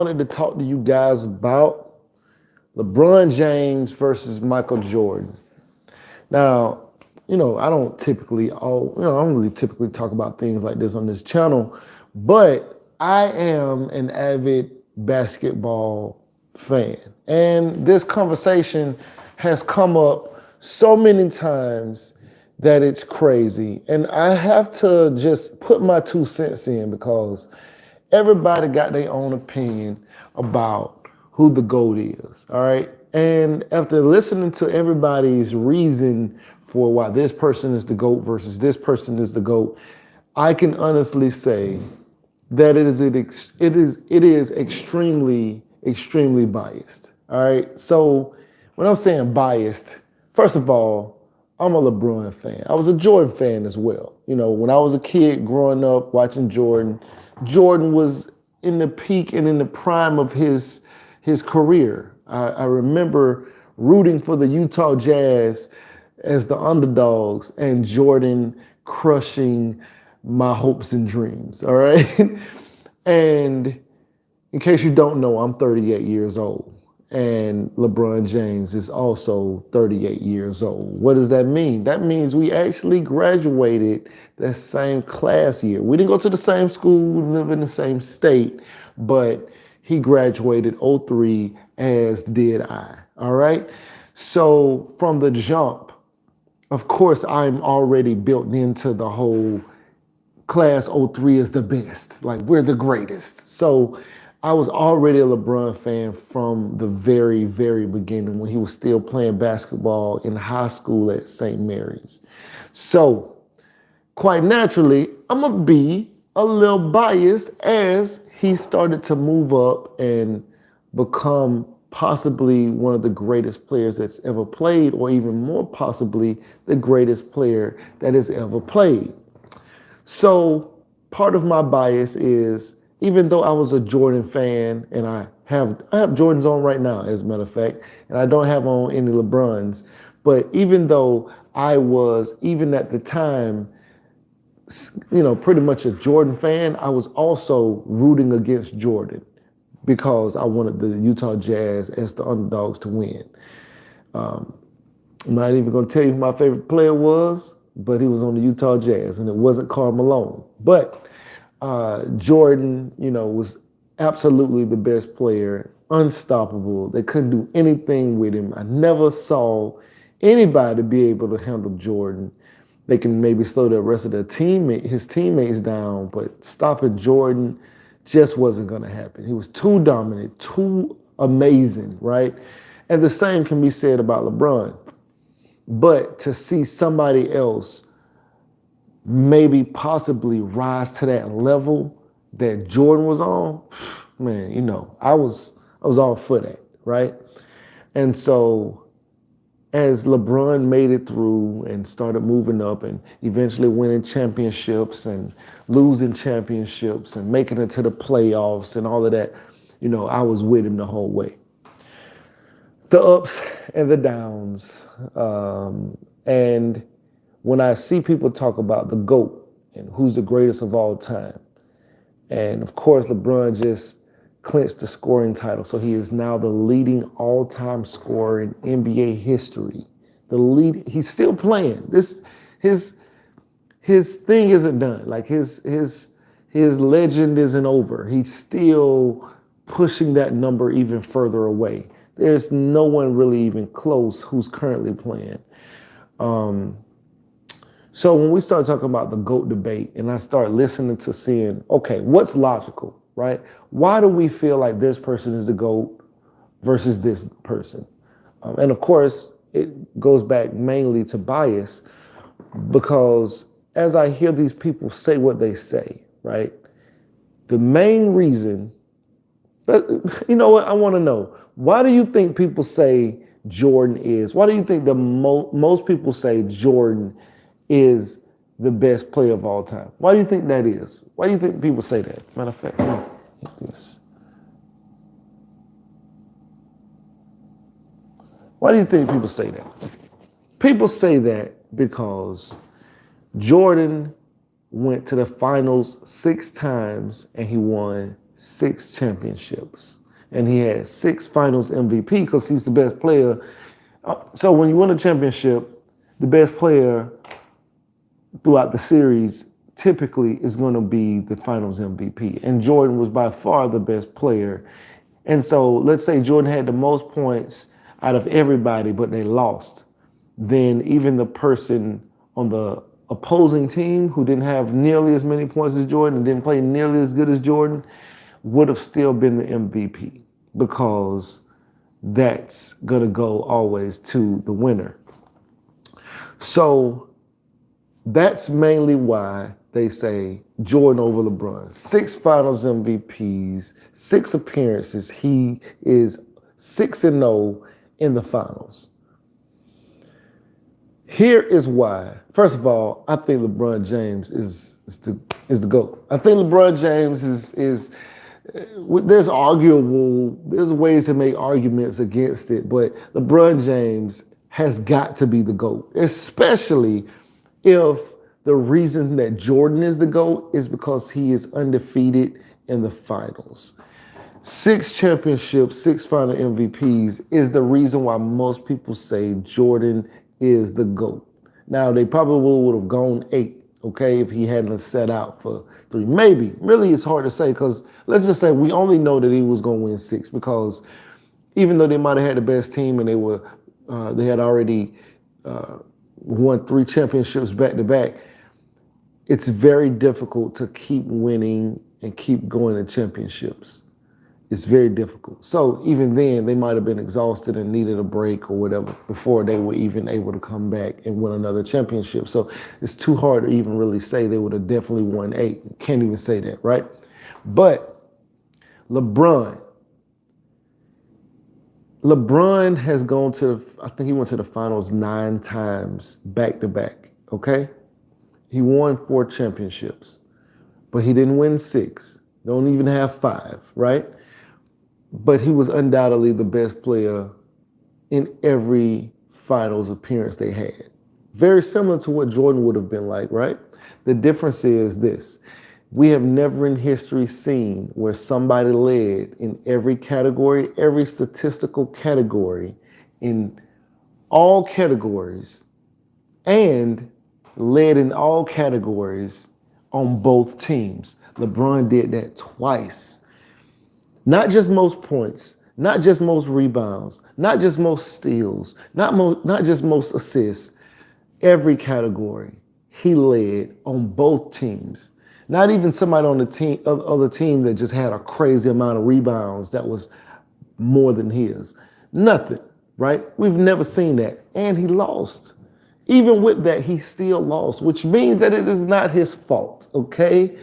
wanted to talk to you guys about LeBron James versus Michael Jordan. Now, I don't I don't really typically talk about things like this on this channel, but I am an avid basketball fan. And this conversation has come up so many times that it's crazy. And I have to just put my 2 cents in because everybody got their own opinion about who the GOAT is. All right. And after listening to everybody's reason for why this person is the GOAT versus this person is the GOAT, I can honestly say that it is extremely biased. All right. So when I'm saying biased, first of all, I'm a LeBron fan. I was a Jordan fan as well. When I was a kid growing up watching Jordan, Jordan was in the peak and in the prime of his career. I remember rooting for the Utah Jazz as the underdogs and Jordan crushing my hopes and dreams. All right. And in case you don't know, I'm 38 years old. And LeBron James is also 38 years old. What does that mean? That means we actually graduated that same class year. We didn't go to the same school, live in the same state, but he graduated '03, as did I. All right. So from the jump, of course, I'm already built into the whole class '03 is the best. Like, we're the greatest. So I was already a LeBron fan from the very, very beginning when he was still playing basketball in high school at St. Mary's. So quite naturally, I'm going to be a little biased as he started to move up and become possibly one of the greatest players that's ever played, or even more possibly the greatest player that has ever played. So part of my bias is, even though I was a Jordan fan, and I have Jordans on right now, as a matter of fact, and I don't have on any LeBrons, but even though I was, even at the time, pretty much a Jordan fan, I was also rooting against Jordan because I wanted the Utah Jazz as the underdogs to win. I'm not even going to tell you who my favorite player was, but he was on the Utah Jazz, and it wasn't Karl Malone. But Jordan, was absolutely the best player, unstoppable. They couldn't do anything with him. I never saw anybody be able to handle Jordan. They can maybe slow the rest of his teammates down, but stopping Jordan just wasn't going to happen. He was too dominant, too amazing, right? And the same can be said about LeBron. But to see somebody else maybe possibly rise to that level that Jordan was on, man, I was all for that, right? And so as LeBron made it through and started moving up and eventually winning championships and losing championships and making it to the playoffs and all of that, I was with him the whole way. The ups and the downs. And when I see people talk about the GOAT and who's the greatest of all time, and of course, LeBron just clinched the scoring title. So he is now the leading all-time scorer in NBA history. He's still playing. His thing isn't done. Like his legend isn't over. He's still pushing that number even further away. There's no one really even close who's currently playing. So when we start talking about the GOAT debate and I start listening to seeing, okay, what's logical, right? Why do we feel like this person is the GOAT versus this person? And of course, it goes back mainly to bias because as I hear these people say what they say, right? The main reason, you know what, I want to know, why do you think people say Jordan is? Why do you think most people say Jordan is the best player of all time? Why do you think that is? Why do you think people say that? Matter of fact, this. Why do you think people say that? People say that because Jordan went to the finals 6 times and he won 6 championships. And he had 6 finals MVP because he's the best player. So when you win a championship, the best player throughout the series typically is going to be the finals MVP. And Jordan was by far the best player. And so let's say Jordan had the most points out of everybody, but they lost. Then even the person on the opposing team who didn't have nearly as many points as Jordan and didn't play nearly as good as Jordan would have still been the MVP, because that's going to go always to the winner. So that's mainly why they say Jordan over LeBron. 6 finals MVPs, 6 appearances. He is 6-0 in the finals. Here is why. First of all, I think LeBron James is the GOAT. I think LeBron James is there's ways to make arguments against it, but LeBron James has got to be the GOAT, especially if the reason that Jordan is the GOAT is because he is undefeated in the finals. 6 championships, 6 final MVPs is the reason why most people say Jordan is the GOAT. Now, they probably would have gone 8, okay, if he hadn't set out for 3. Maybe. Really, it's hard to say, because let's just say we only know that he was going to win 6, because even though they might have had the best team and they had already won 3 championships back to back, it's very difficult to keep winning and keep going to championships. It's very difficult. So even then, they might have been exhausted and needed a break or whatever before they were even able to come back and win another championship. So it's too hard to even really say they would have definitely won 8. Can't even say that, right? But LeBron has gone to, I think he went to the finals 9 times back to back, okay? He won 4 championships, but he didn't win 6. Don't even have 5, right? But he was undoubtedly the best player in every finals appearance they had. Very similar to what Jordan would have been like, right? The difference is this. We have never in history seen where somebody led in every category, every statistical category, in all categories, and led in all categories on both teams. LeBron did that twice. Not just most points, not just most rebounds, not just most steals, not just most assists. Every category, he led on both teams. Not even somebody on the other team that just had a crazy amount of rebounds that was more than his. Nothing, right? We've never seen that. And he lost. Even with that, he still lost, which means that it is not his fault, okay?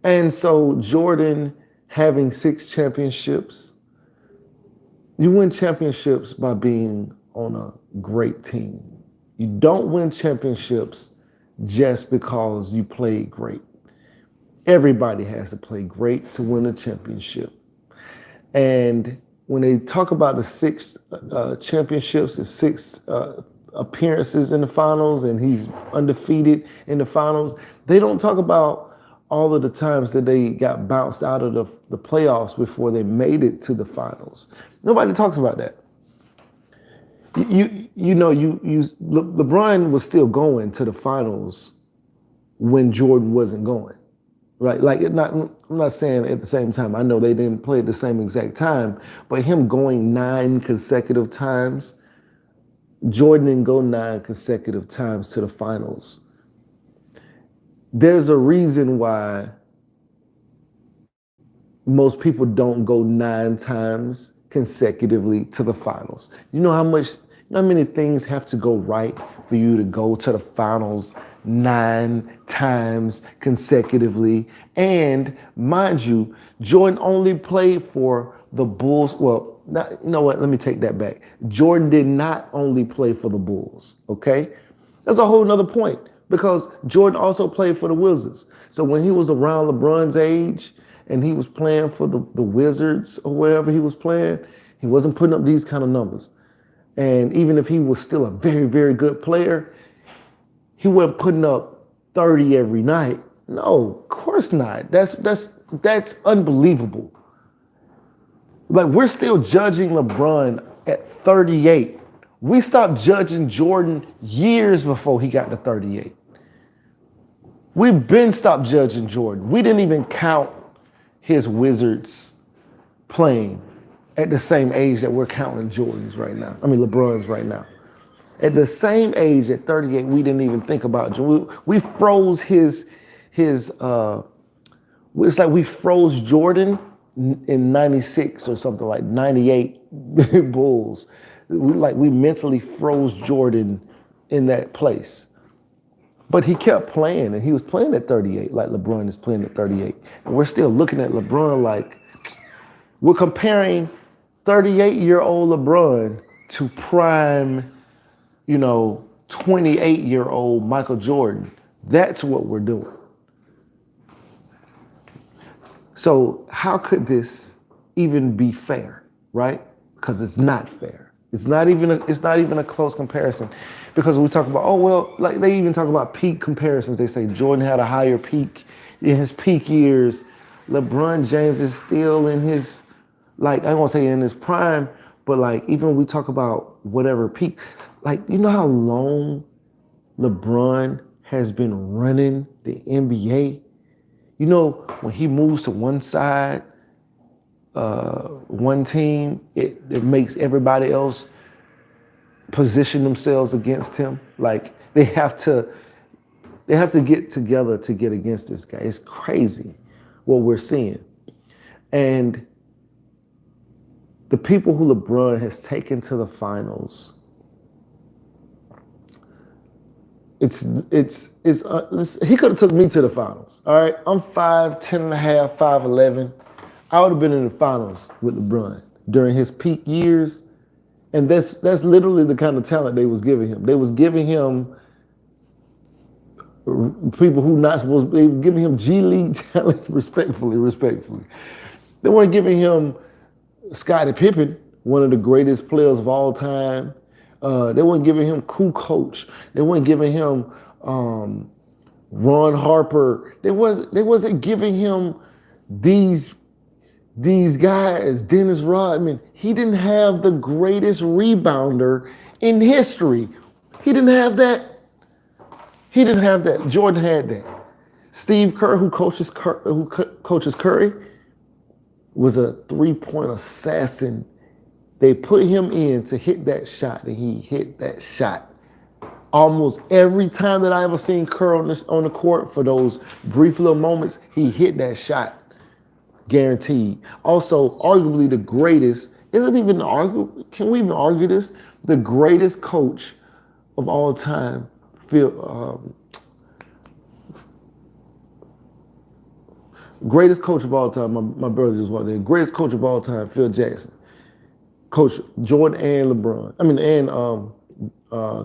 And so Jordan having 6 championships, you win championships by being on a great team. You don't win championships just because you played great. Everybody has to play great to win a championship. And when they talk about the 6 championships, the 6 appearances in the finals, and he's undefeated in the finals, they don't talk about all of the times that they got bounced out of the playoffs before they made it to the finals. Nobody talks about that. LeBron was still going to the finals when Jordan wasn't going, right? I'm not saying at the same time. I know they didn't play at the same exact time, but him going 9 consecutive times, Jordan didn't go 9 consecutive times to the finals. There's a reason why most people don't go 9 times consecutively to the finals. You know how many things have to go right for you to go to the finals 9 times consecutively? And mind you, Jordan only played for the Bulls. Well, you know what? Let me take that back. Jordan did not only play for the Bulls, okay? That's a whole nother point, because Jordan also played for the Wizards. So when he was around LeBron's age and he was playing for the Wizards or wherever he was playing, he wasn't putting up these kind of numbers. And even if he was still a very, very good player, he wasn't putting up 30 every night. No, of course not. That's that's unbelievable. Like, we're still judging LeBron at 38. We stopped judging Jordan years before he got to 38. We've been stopped judging Jordan. We didn't even count his Wizards playing at the same age that we're counting Jordan's right now. I mean, LeBron's right now. At the same age, at 38, we didn't even think about Jordan. We froze it's like we froze Jordan in 96 or something, like 98 Bulls. We mentally froze Jordan in that place. But he kept playing, and he was playing at 38, like LeBron is playing at 38. And we're still looking at LeBron like, we're comparing 38-year-old LeBron to prime, 28-year-old Michael Jordan. That's what we're doing. So how could this even be fair, right? Because it's not fair. It's not even a close comparison. Because we talk about, like they even talk about peak comparisons. They say Jordan had a higher peak in his peak years. LeBron James is still in his, I don't want to say in his prime, but even when we talk about whatever peak, you know how long LeBron has been running the NBA? When he moves to one side, one team, it makes everybody else position themselves against him. They have to get together to get against this guy. It's crazy what we're seeing. And the people who LeBron has taken to the finals, he could have took me to the finals. All right, I'm 5'10 and a half, 5'11. I would have been in the finals with LeBron during his peak years. And that's literally the kind of talent they was giving him. They was giving him people who not supposed to, they were giving him G League talent, respectfully. They weren't giving him Scottie Pippen, one of the greatest players of all time. They weren't giving him Kukoc. They weren't giving him Ron Harper. They wasn't giving him these guys, Dennis Rodman. He didn't have the greatest rebounder in history. He didn't have that. Jordan had that. Steve Kerr, who coaches Curry, was a three-point assassin. They put him in to hit that shot, and he hit that shot. Almost every time that I ever seen Kerr on the court, for those brief little moments, he hit that shot. Guaranteed. Also, arguably the greatest, can we even argue this? The greatest coach of all time, greatest coach of all time, my brother just walked in, greatest coach of all time, Phil Jackson. Coach Jordan and LeBron, and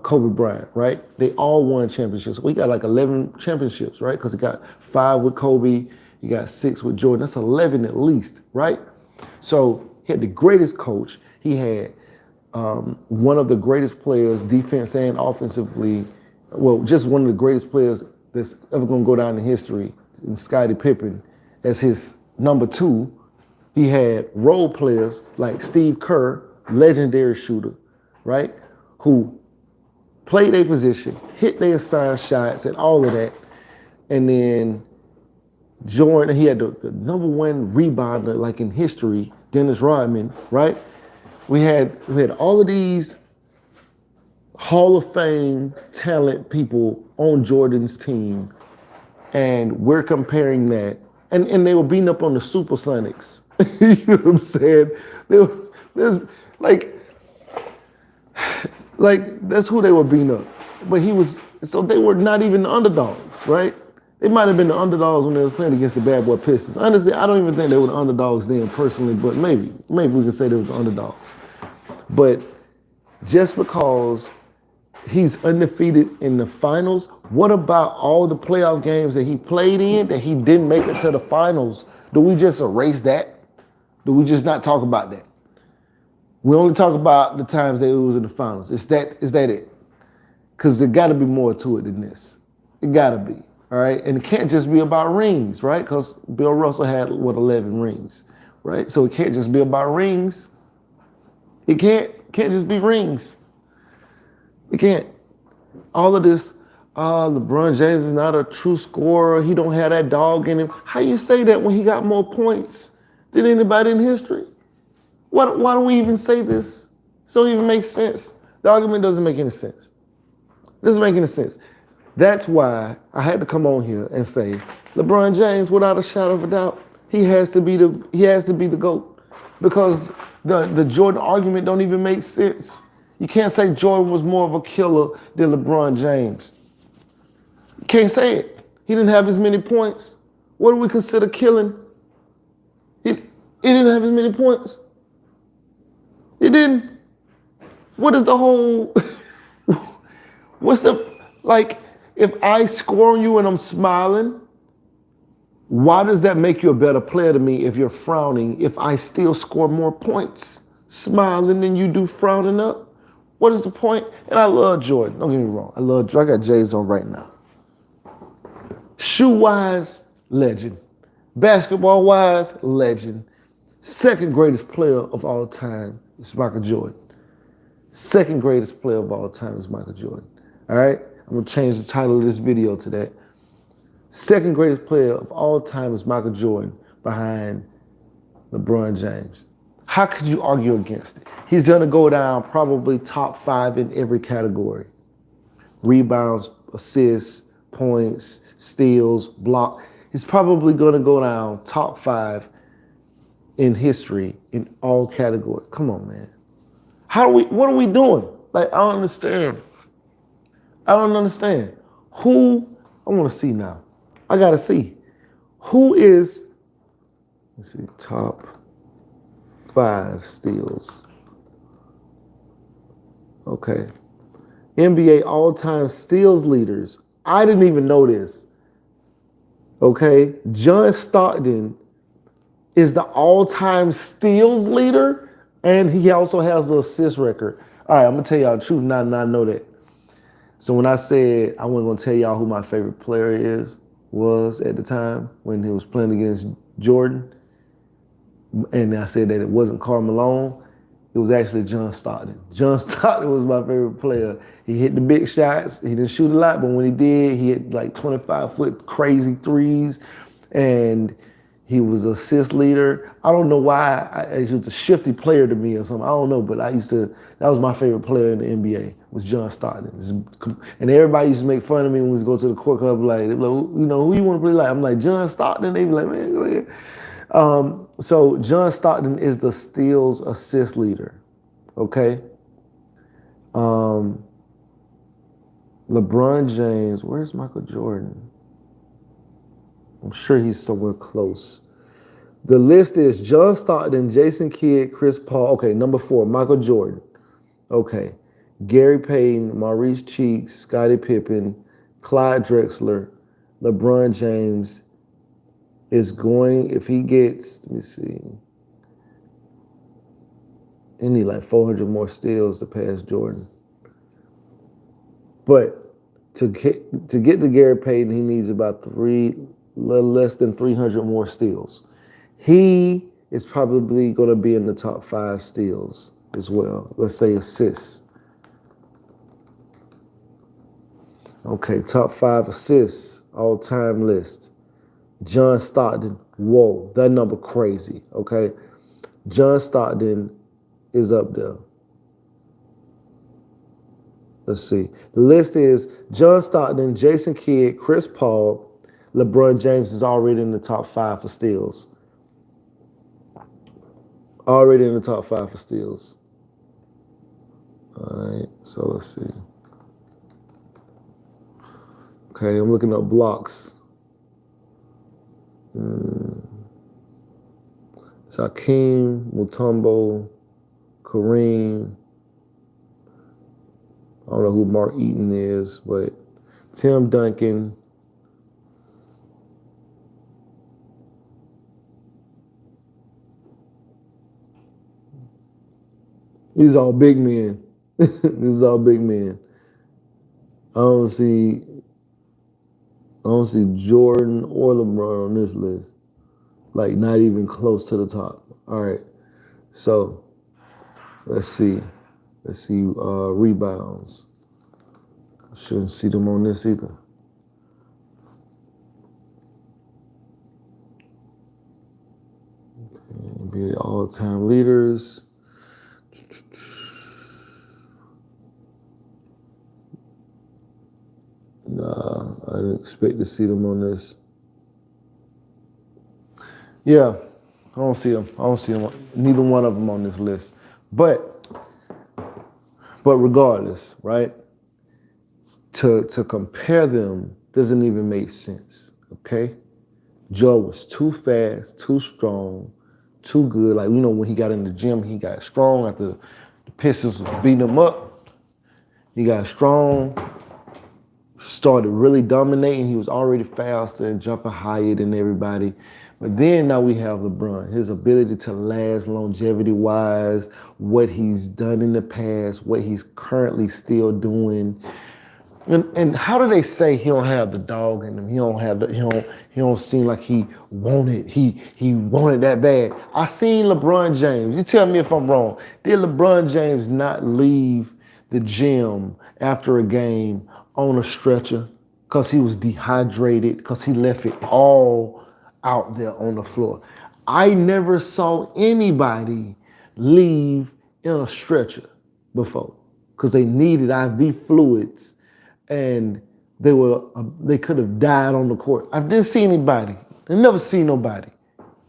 Kobe Bryant, right? They all won championships. We got 11 championships, right? Because he got 5 with Kobe, you got 6 with Jordan. That's 11 at least, right? So he had the greatest coach. He had one of the greatest players, defense and offensively. Well, just one of the greatest players that's ever going to go down in history, in Scottie Pippen, as his number 2. He had role players like Steve Kerr, legendary shooter, right? Who played their position, hit their assigned shots, and all of that. And then Jordan, he had the number 1 rebounder in history, Dennis Rodman, right? We had all of these Hall of Fame talent people on Jordan's team, and we're comparing that. And they were beating up on the Supersonics. You know what I'm saying? There's that's who they were beating up. But so they were not even the underdogs, right? They might have been the underdogs when they was playing against the Bad Boy Pistons. Honestly, I don't even think they were the underdogs then personally, but maybe we can say they were the underdogs. But just because he's undefeated in the finals, what about all the playoff games that he played in that he didn't make it to the finals? Do we just erase that? Do we just not talk about that? We only talk about the times that it was in the finals. Is that it? Because there got to be more to it than this. It got to be. All right, and it can't just be about rings, right? Because Bill Russell had 11 rings, right? So it can't just be about rings. It can't just be rings. It can't. All of this, LeBron James is not a true scorer. He don't have that dog in him. How you say that when he got more points than anybody in history? Why do we even say this? It don't even make sense. The argument doesn't make any sense. It doesn't make any sense. That's why I had to come on here and say, LeBron James, without a shadow of a doubt, he has to be the GOAT. Because the Jordan argument don't even make sense. You can't say Jordan was more of a killer than LeBron James. You can't say it. He didn't have as many points. What do we consider killing? He didn't have as many points. He didn't. What is the whole, what's the, like, if I score on you and I'm smiling, why does that make you a better player to me if you're frowning if I still score more points smiling than you do frowning up? What is the point? And I love Jordan. Don't get me wrong. I love Jordan. I got J's on right now. Shoe-wise, legend. Basketball-wise, legend. Second greatest player of all time is Michael Jordan. Second greatest player of all time is Michael Jordan. All right? I'm going to change the title of this video to that. Second greatest player of all time is Michael Jordan behind LeBron James. How could you argue against it? He's going to go down probably top 5 in every category. Rebounds, assists, points, steals, block. He's probably going to go down top 5 in history in all categories. Come on, man. What are we doing? Like, I don't understand. I don't understand. Who, I want to see now. I got to see. Who is, let's see, top 5 steals. Okay. NBA all-time steals leaders. I didn't even know this. Okay. John Stockton is the all-time steals leader, and he also has the assist record. All right, I'm going to tell y'all the truth, not know that. So when I said I wasn't going to tell y'all who my favorite player was at the time when he was playing against Jordan, and I said that it wasn't Karl Malone, it was actually John Stockton. John Stockton was my favorite player. He hit the big shots. He didn't shoot a lot, but when he did, he hit like 25-foot crazy threes, and he was an assist leader. I don't know why. He was a shifty player to me or something. I don't know, but that was my favorite player in the NBA, was John Stockton. And everybody used to make fun of me when we go to the court club, like, you know, who you want to play like? I'm like, John Stockton? They be like, man, go ahead. So John Stockton is the steals assist leader, okay? LeBron James, where's Michael Jordan? I'm sure he's somewhere close. The list is John Stockton, Jason Kidd, Chris Paul. Okay, number 4, Michael Jordan. Okay, Gary Payton, Maurice Cheeks, Scottie Pippen, Clyde Drexler, LeBron James is going, if he gets, let me see, he need like 400 more steals to pass Jordan. But to get to Gary Payton, he needs about less than 300 more steals. He is probably going to be in the top 5 steals as well. Let's say assists. Okay, top 5 assists, all-time list. John Stockton, whoa, that number crazy, okay? John Stockton is up there. Let's see. The list is John Stockton, Jason Kidd, Chris Paul. LeBron James is already in the top 5 for steals. Already in the top 5 for steals. All right, so let's see. Okay, I'm looking up blocks. It's Hakeem, Mutombo, Kareem. I don't know who Mark Eaton is, but Tim Duncan. These are all big men. These are all big men. I don't see I don't see Jordan or LeBron on this list. Like not even close to the top. All right. So let's see. Let's see rebounds. Shouldn't see them on this either. NBA all-time leaders. Nah, I didn't expect to see them on this. Yeah, I don't see them. I don't see them. Neither one of them on this list. But regardless, right? To compare them doesn't even make sense. Okay, Joe was too fast, too strong, too good. Like when he got in the gym, he got strong after the Pistons was beating him up. He got strong. Started really dominating. He was already faster and jumping higher than everybody. But then now we have LeBron, his ability to last longevity-wise, what he's done in the past, what he's currently still doing. And how do they say he don't have the dog in him? He don't seem like he wanted that bad. I seen LeBron James. You tell me if I'm wrong. Did LeBron James not leave the gym after a game on a stretcher because he was dehydrated, because he left it all out there on the floor? I never saw anybody leave in a stretcher before because they needed IV fluids and they could have died on the court. I didn't see anybody. I never seen nobody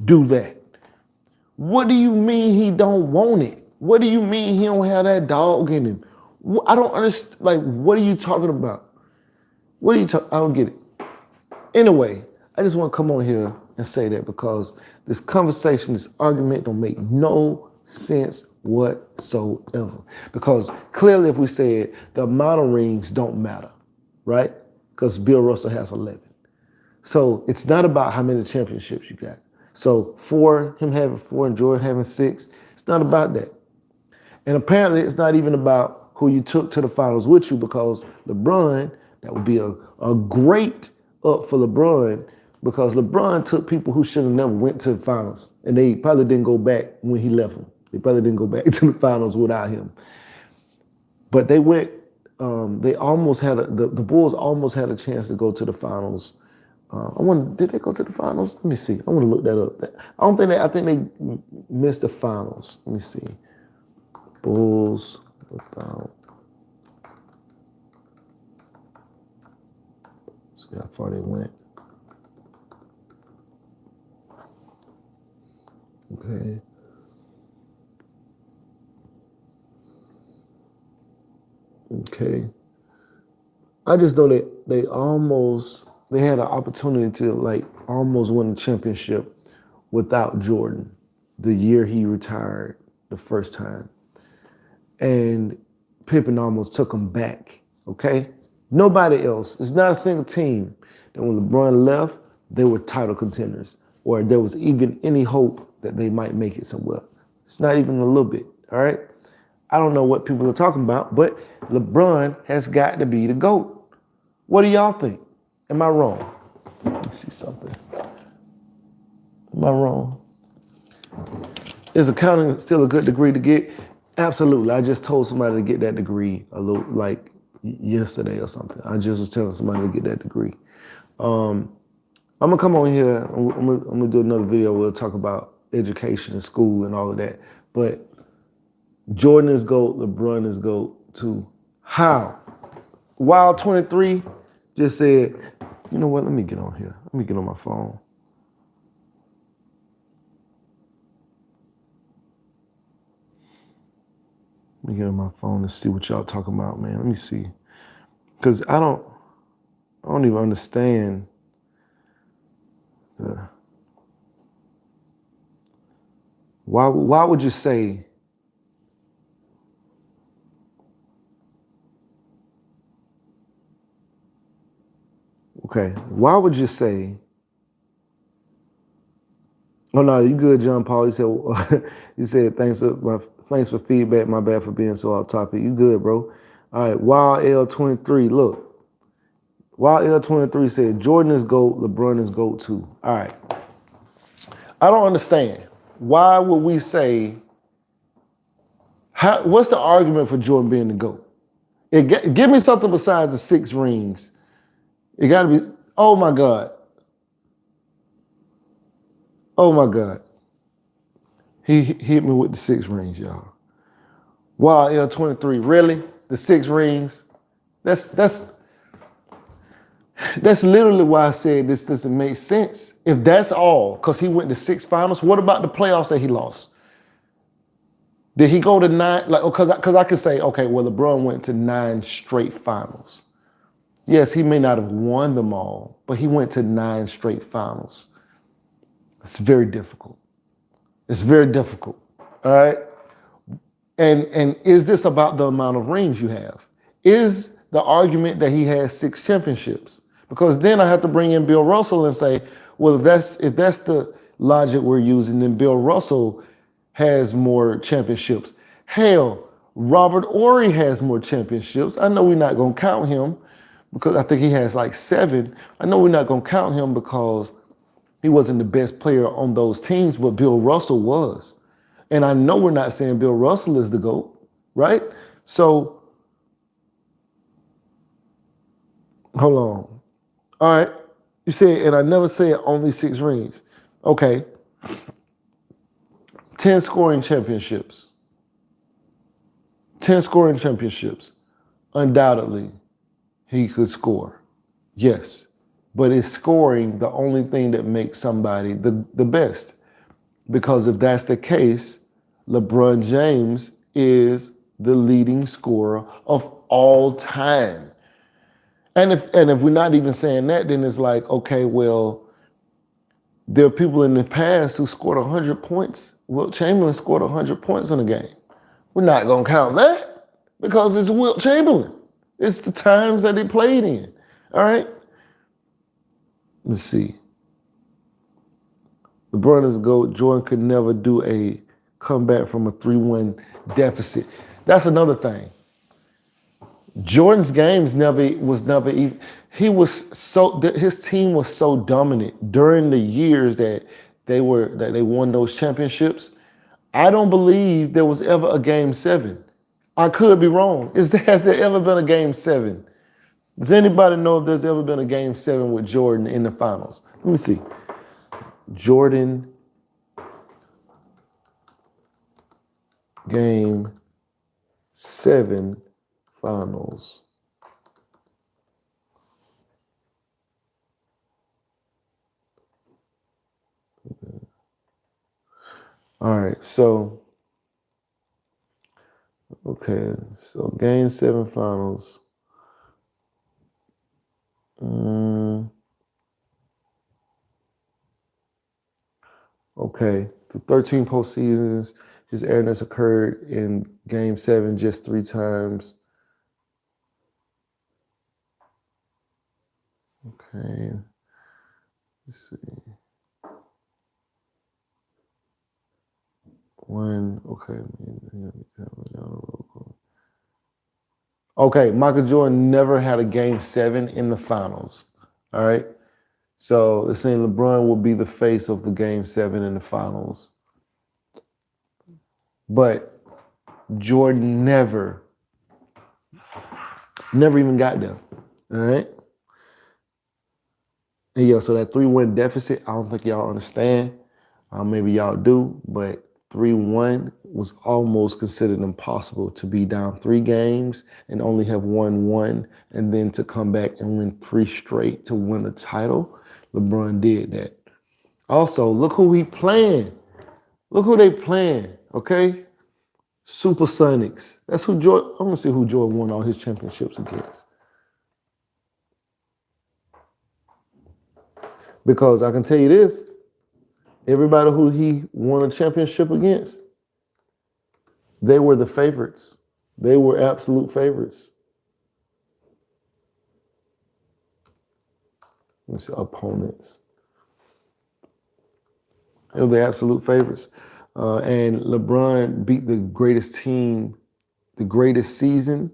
do that. What do you mean he don't want it? What do you mean he don't have that dog in him? I don't understand. Like, what are you talking about? What are you talking? I don't get it. Anyway, I just want to come on here and say that because this conversation, this argument don't make no sense whatsoever. Because clearly if we said the amount of rings don't matter, right? Because Bill Russell has 11. So it's not about how many championships you got. So him having 4 and Jordan having 6, it's not about that. And apparently it's not even about who you took to the finals with you, because LeBron, that would be a great up for LeBron, because LeBron took people who should have never went to the finals, and they probably didn't go back when he left them. They probably didn't go back to the finals without him. But they went, they almost had, the Bulls almost had a chance to go to the finals. Did they go to the finals? Let me see. I want to look that up. I think they missed the finals. Let me see. Bulls without. See how far they went. Okay. Okay. I just know that they had an opportunity to like almost win the championship without Jordan the year he retired the first time. And Pippen almost took them back, okay? Nobody else. It's not a single team that when LeBron left, they were title contenders, or there was even any hope that they might make it somewhere. It's not even a little bit, all right? I don't know what people are talking about, but LeBron has got to be the GOAT. What do y'all think? Am I wrong? Let me see something. Am I wrong? Is accounting still a good degree to get? Absolutely. I just told somebody to get that degree a little like yesterday or something. I just was telling somebody to get that degree. I'm gonna come on here. I'm gonna do another video. We'll talk about education and school and all of that. But Jordan is GOAT. LeBron is GOAT too. How? Wild 23 just said, you know what? Let me get on here. Let me get on my phone. Let me get on my phone and see what y'all talking about, man. Let me see. Because I don't even understand why would you say why would you say, oh no, you good, John Paul? He said thanks for feedback. My bad for being so off topic. You good, bro? All right, Wild L23. Look, While L23 said Jordan is GOAT, LeBron is GOAT too. All right. I don't understand. Why would we say, what's the argument for Jordan being the GOAT? Give me something besides the 6 rings. It got to be, oh my God. Oh my God. He hit me with the 6 rings, y'all. Wow, L23, really? The 6 rings? That's literally why I said this doesn't make sense. If that's all, because he went to 6 finals, what about the playoffs that he lost? Did he go to 9? Like, because I could say, okay, well, LeBron went to 9 straight finals. Yes, he may not have won them all, but he went to 9 straight finals. It's very difficult. It's very difficult. All right. And is this about the amount of rings you have? Is the argument that he has 6 championships? Because then I have to bring in Bill Russell and say, well, if that's the logic we're using, then Bill Russell has more championships. Hell, Robert Horry has more championships. I know we're not going to count him because I think he has like 7. I know we're not going to count him because he wasn't the best player on those teams, but Bill Russell was. And I know we're not saying Bill Russell is the GOAT, right? So, hold on. All right. You said, and I never said only 6 rings. Okay. 10 scoring championships. 10 scoring championships. Undoubtedly, he could score. Yes. But is scoring the only thing that makes somebody the best? Because if that's the case, LeBron James is the leading scorer of all time. And if we're not even saying that, then it's like, okay, well, there are people in the past who scored 100 points. Wilt Chamberlain scored 100 points in a game. We're not going to count that because it's Wilt Chamberlain. It's the times that he played in. All right? Let's see. LeBron is GOAT. Jordan could never do a comeback from a 3-1 deficit. That's another thing. Jordan's games was never even. His team was so dominant during the years that they won those championships. I don't believe there was ever a game 7. I could be wrong. Has there ever been a game 7? Does anybody know if there's ever been a game 7 with Jordan in the finals? Let me see. Jordan game 7 finals. All right, so game 7 finals. Okay, the 13 postseasons, his errors occurred in game 7 just 3 times. Okay, let's see. Okay, Michael Jordan never had a game 7 in the finals. All right. So they're saying LeBron will be the face of the game 7 in the finals. But Jordan never even got there. All right. And yeah, so that 3-1 deficit, I don't think y'all understand. Maybe y'all do, but 3-1 was almost considered impossible to be down 3 games and only have won 1 and then to come back and win 3 straight to win a title. LeBron did that. Also, look who he playing. Look who they playing, okay? Supersonics. That's who Jordan, I'm gonna see who Jordan won all his championships against. Because I can tell you this, everybody who he won a championship against, they were the favorites. They were absolute favorites. Let's see, opponents. They were the absolute favorites. And LeBron beat the greatest team, the greatest season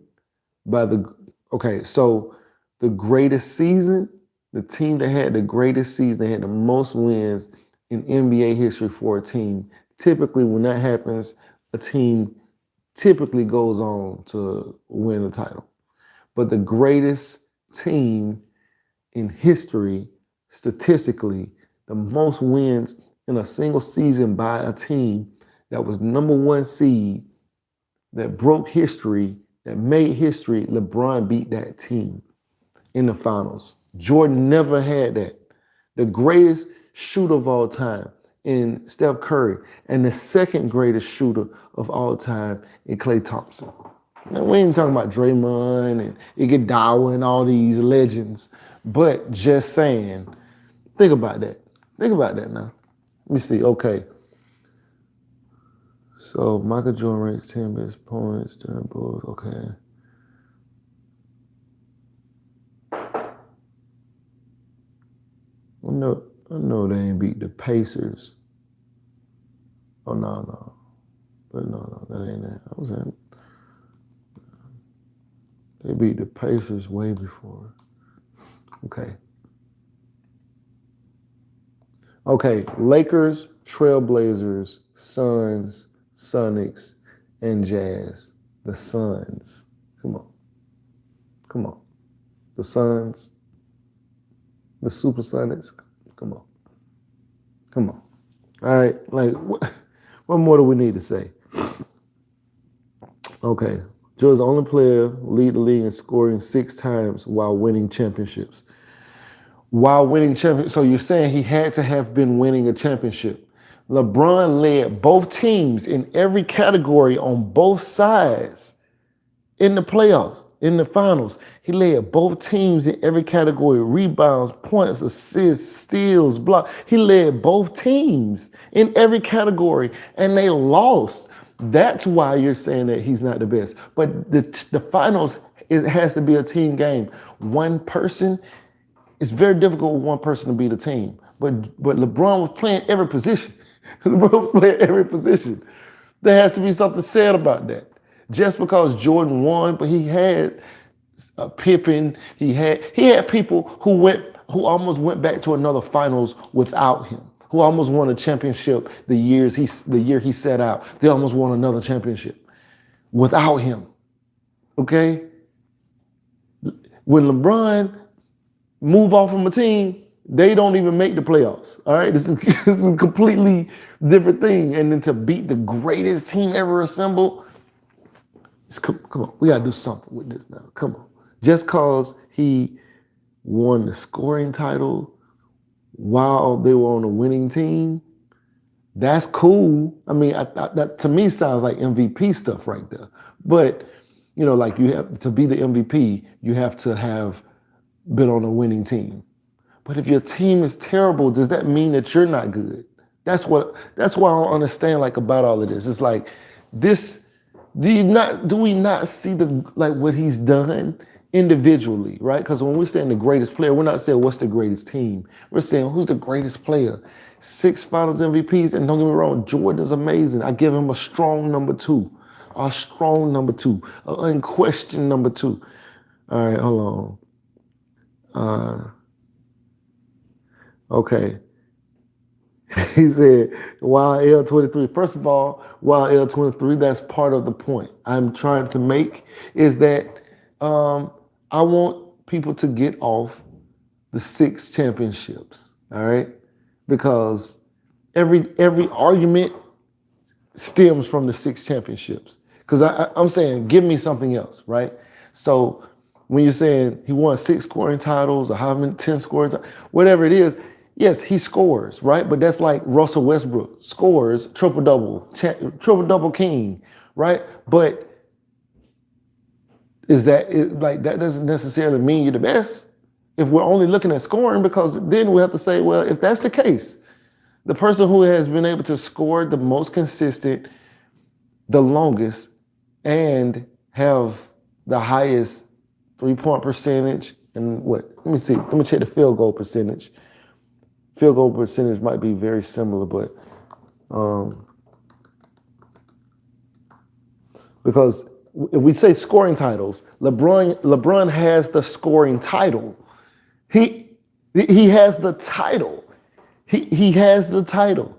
by the, okay, so the greatest season, the team that had the greatest season, they had the most wins in NBA history for a team. Typically, when that happens, a team typically goes on to win a title. But the greatest team in history, statistically, the most wins in a single season by a team that was number one seed, that broke history, that made history, LeBron beat that team in the finals. Jordan never had that. The greatest shooter of all time in Steph Curry, and the second greatest shooter of all time in Klay Thompson. Now, we ain't talking about Draymond and Iguodala and all these legends, but just saying, think about that. Think about that now. Let me see. Okay. So Michael Jordan rates 10 best points during Bulls. Okay. I know they ain't beat the Pacers. Oh no. But no, that ain't that. I was saying they beat the Pacers way before. Okay. Okay, Lakers, Trailblazers, Suns, Sonics, and Jazz. The Suns. Come on. The Suns, the Supersonics. Come on. All right, like what more do we need to say? Okay, Joe's the only player lead the league in scoring 6 times while winning championships. So you're saying he had to have been winning a championship. LeBron led both teams in every category on both sides in the playoffs, in the finals. He led both teams in every category: rebounds, points, assists, steals, blocks. He led both teams in every category, and they lost. That's why you're saying that he's not the best. But the finals, it has to be a team game. One person, it's very difficult with one person to beat a team. But LeBron was playing every position. LeBron was playing every position. There has to be something said about that. Just because Jordan won, but he had Pippen, he had people who almost went back to another finals without him, who almost won a championship the year he set out. They almost won another championship without him. Okay? When LeBron move off from a team, they don't even make the playoffs. All right, this is a completely different thing. And then to beat the greatest team ever assembled, come on, we gotta do something with this now. Come on, just cause he won the scoring title while they were on a winning team, that's cool. I mean, that to me sounds like MVP stuff right there. But like you have to be the MVP, you have to have been on a winning team. But if your team is terrible, does that mean that you're not good? That's what I don't understand about all of this. It's like this, do we not see what he's done individually, right? Because when we're saying the greatest player, we're not saying what's the greatest team. We're saying who's the greatest player. 6 finals MVPs, and don't get me wrong, Jordan is amazing. I give him a strong number 2. A strong number 2. An unquestioned number 2. All right, hold on. Okay. He said, while L23, first of all, while L23, that's part of the point I'm trying to make, is that I want people to get off the 6 championships, all right? Because every argument stems from the 6 championships. Because I'm saying, give me something else, right? So when you're saying he won 6 scoring titles, or how many 10 scoring titles, whatever it is, yes, he scores, right? But that's like Russell Westbrook scores, triple-double king, right? But that doesn't necessarily mean you're the best if we're only looking at scoring, because then we have to say, well, if that's the case, the person who has been able to score the most consistent, the longest, and have the highest 3-point percentage, and let me check the field goal percentage. Field goal percentage might be very similar, but because if we say scoring titles, LeBron has the scoring title. He has the title. He has the title.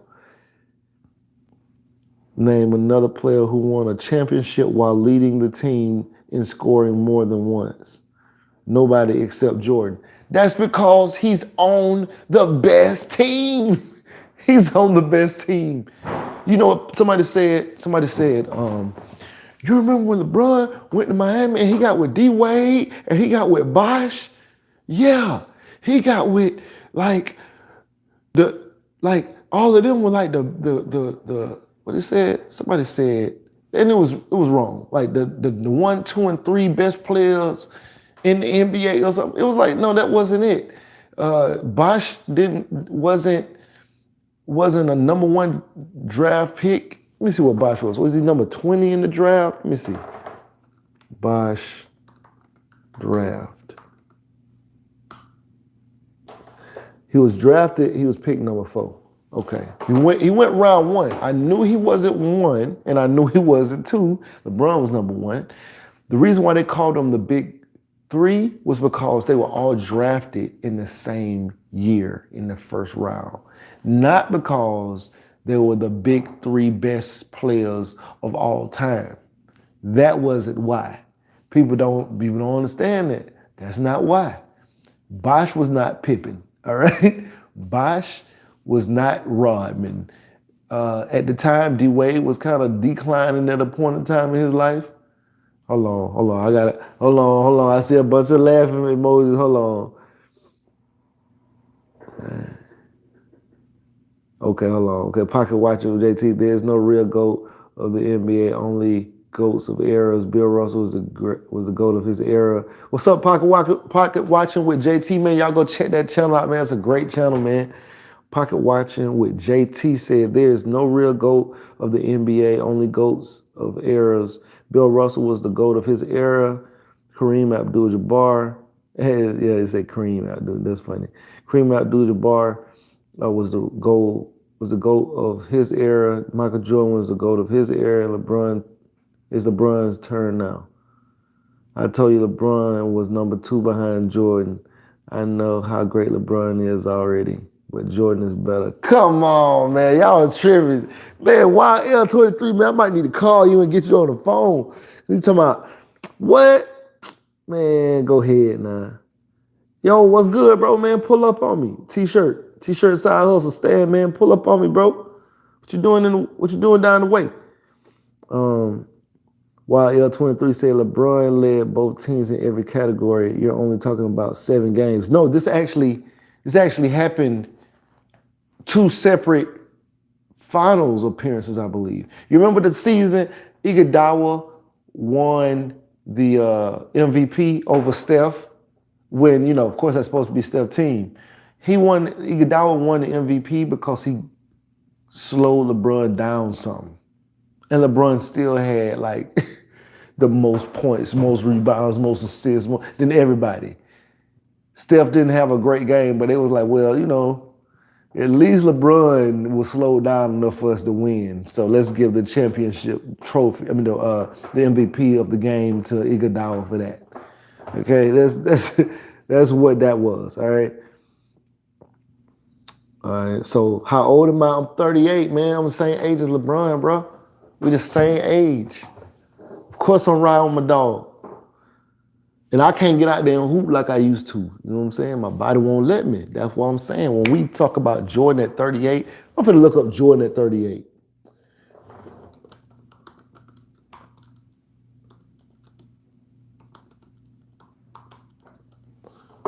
Name another player who won a championship while leading the team in scoring more than once. Nobody except Jordan. That's because he's on the best team. He's on the best team. You know what somebody said, you remember when LeBron went to Miami and he got with D Wade and he got with Bosh? Yeah. He got with all of them were like the what it said? Somebody said, and it was wrong. Like the 1, 2, and 3 best players in the NBA or something. It was like, no, that wasn't it. Bosh wasn't a number 1 draft pick. Let me see what Bosh was. Was he number 20 in the draft? Let me see. Bosh draft. He was drafted, he was picked number 4. Okay. He went round 1. I knew he wasn't 1, and I knew he wasn't 2. LeBron was number 1. The reason why they called him the Big 3 was because they were all drafted in the same year in the first round. Not because they were the Big 3 best players of all time. That wasn't why. People don't understand that. That's not why. Bosh was not Pippen, all right? Bosh was not Rodman. At the time, D Wade was kind of declining at a point in time in his life. Hold on. Hold on. I see a bunch of laughing emojis. Hold on. Okay, hold on. Okay, pocket watching with JT. There's no real GOAT of the NBA. Only GOATs of eras. Bill Russell was the GOAT of his era. What's up, pocket watching with JT, man? Y'all go check that channel out, man. It's a great channel, man. Pocket watching with JT said there's no real GOAT of the NBA. Only GOATs of eras. Bill Russell was the GOAT of his era. Kareem Abdul-Jabbar. Yeah, he said Kareem Abdul. That's funny. Kareem Abdul-Jabbar was the GOAT of his era. Michael Jordan was the GOAT of his era. LeBron is LeBron's turn now. I told you LeBron was number 2 behind Jordan. I know how great LeBron is already, but Jordan is better. Come on, man. Y'all are tripping. Man, YL23, man, I might need to call you and get you on the phone. You talking about, what? Man, go ahead now. Yo, what's good, bro, man? Pull up on me. T-shirt side hustle stand, man. Pull up on me, bro. What you doing down the way? While L23 said LeBron led both teams in every category, you're only talking about 7 games. No, this actually happened 2 separate finals appearances, I believe. You remember the season Iguodala won the MVP over Steph when, of course that's supposed to be Steph's team. Iguodala won the MVP because he slowed LeBron down some. And LeBron still had the most points, most rebounds, most assists than everybody. Steph didn't have a great game, but it was like, well, at least LeBron was slowed down enough for us to win. So let's give the championship trophy, the MVP of the game to Iguodala for that. Okay, that's what that was, all right? All right, so how old am I? I'm 38, man. I'm the same age as LeBron, bro. We the same age. Of course I'm riding with my dog. And I can't get out there and hoop like I used to. You know what I'm saying? My body won't let me. That's what I'm saying. When we talk about Jordan at 38, I'm finna look up Jordan at 38.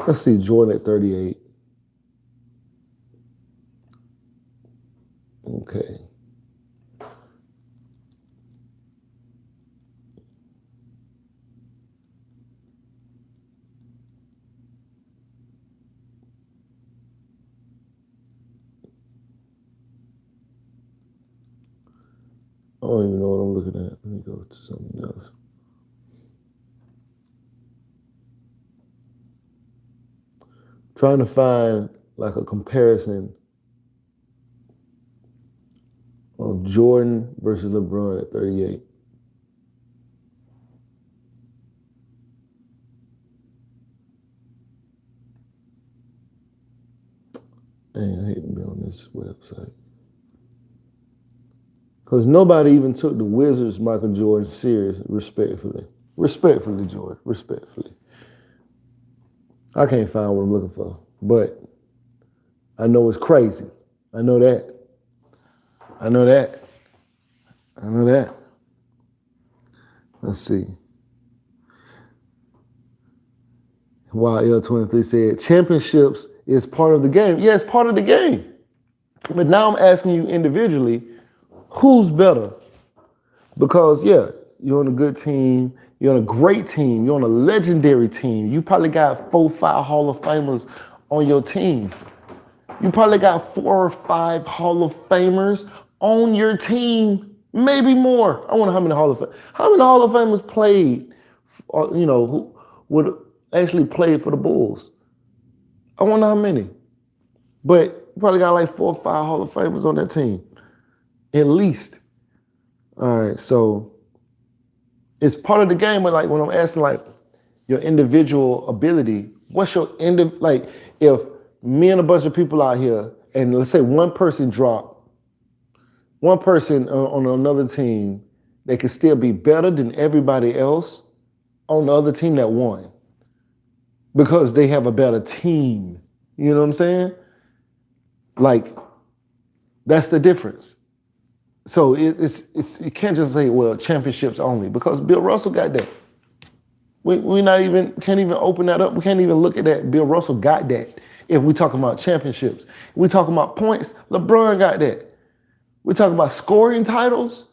Let's see Jordan at 38. Okay. I don't even know what I'm looking at. Let me go to something else. Trying to find a comparison of Jordan versus LeBron at 38. Dang, I hate to be on this website. Because nobody even took the Wizards' Michael Jordan serious, respectfully. Respectfully, Jordan, respectfully. I can't find what I'm looking for, but I know it's crazy. I know that. I know that. I know that. Let's see. While L23 said, championships is part of the game. Yeah, it's part of the game. But now I'm asking you individually, who's better? Because, yeah, you're on a good team. You're on a great team. You're on a legendary team. You probably got 4 or 5 Hall of Famers on your team. You probably got 4 or 5 Hall of Famers on your team, maybe more. I wonder how many Hall of Famers played, who would actually played for the Bulls. I wonder how many. But you probably got like 4 or 5 Hall of Famers on that team, at least. All right, so it's part of the game, but like when I'm asking like your individual ability, what's your if me and a bunch of people out here, and let's say one person dropped, one person on another team, they could still be better than everybody else on the other team that won because they have a better team. You know what I'm saying? Like, that's the difference. So it's you can't just say, well, championships only, because Bill Russell got that. Can't even open that up. We can't even look at that. Bill Russell got that. If we talking about championships, if we talking about points, LeBron got that. We talking about scoring titles,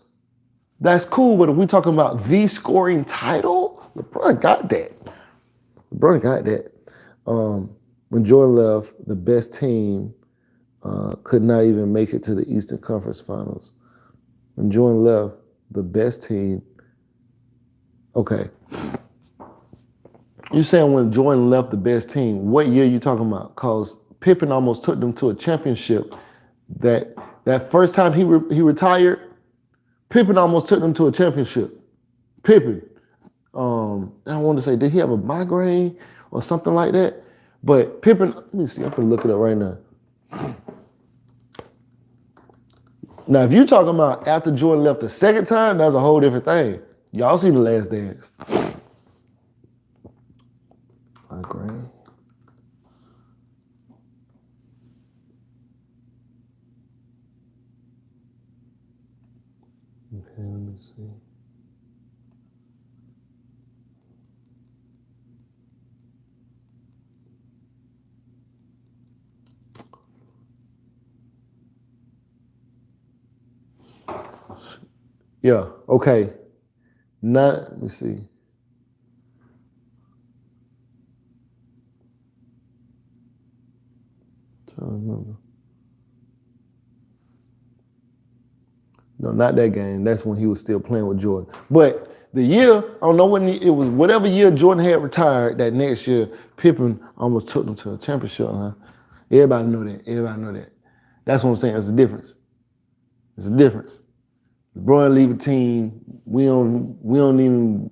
that's cool. But if we talking about the scoring title, LeBron got that. LeBron got that. When Jordan left, the best team could not even make it to the Eastern Conference Finals. When Jordan left, the best team, okay. You saying when Jordan left the best team, what year you talking about? Because Pippen almost took them to a championship. That first time he retired, Pippen almost took them to a championship. Pippen. I want to say, did he have a migraine or something like that? But Pippen, let me see, I'm gonna look it up right now. Now, if you're talking about after Jordan left the second time, that's a whole different thing. Y'all see The Last Dance. Migraine. Okay, let me see. Yeah, okay. Let me see. Trying to remember. No, not that game. That's when he was still playing with Jordan. But the year, I don't know when it was, whatever year Jordan had retired, that next year, Pippen almost took them to a championship, huh? Everybody know that. Everybody know that. That's what I'm saying. It's a difference. It's a difference. LeBron leave a team, we don't even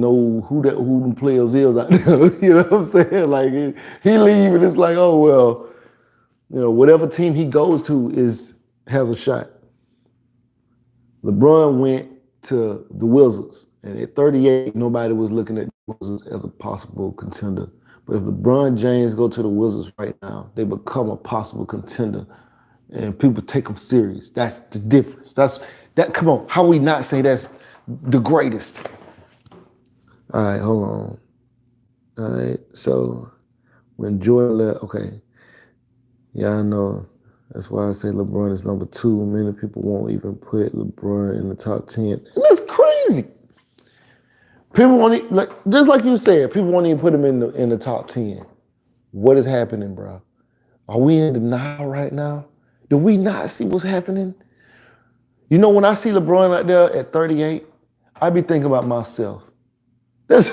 know who the players is out there. You know what I'm saying? Like he leave and it's like, oh well, whatever team he goes to has a shot. LeBron went to the Wizards, and at 38, nobody was looking at the Wizards as a possible contender. But if LeBron James go to the Wizards right now, they become a possible contender. And people take them serious. That's the difference. Come on, how we not say that's the greatest? All right, hold on. All right, so when Jordan left, okay. Yeah, I know. That's why I say LeBron is number 2. Many people won't even put LeBron in the top 10. And that's crazy. People won't just like you said, people won't even put him in the top 10. What is happening, bro? Are we in denial right now? Do we not see what's happening? You know, when I see LeBron out there at 38, I be thinking about myself. That's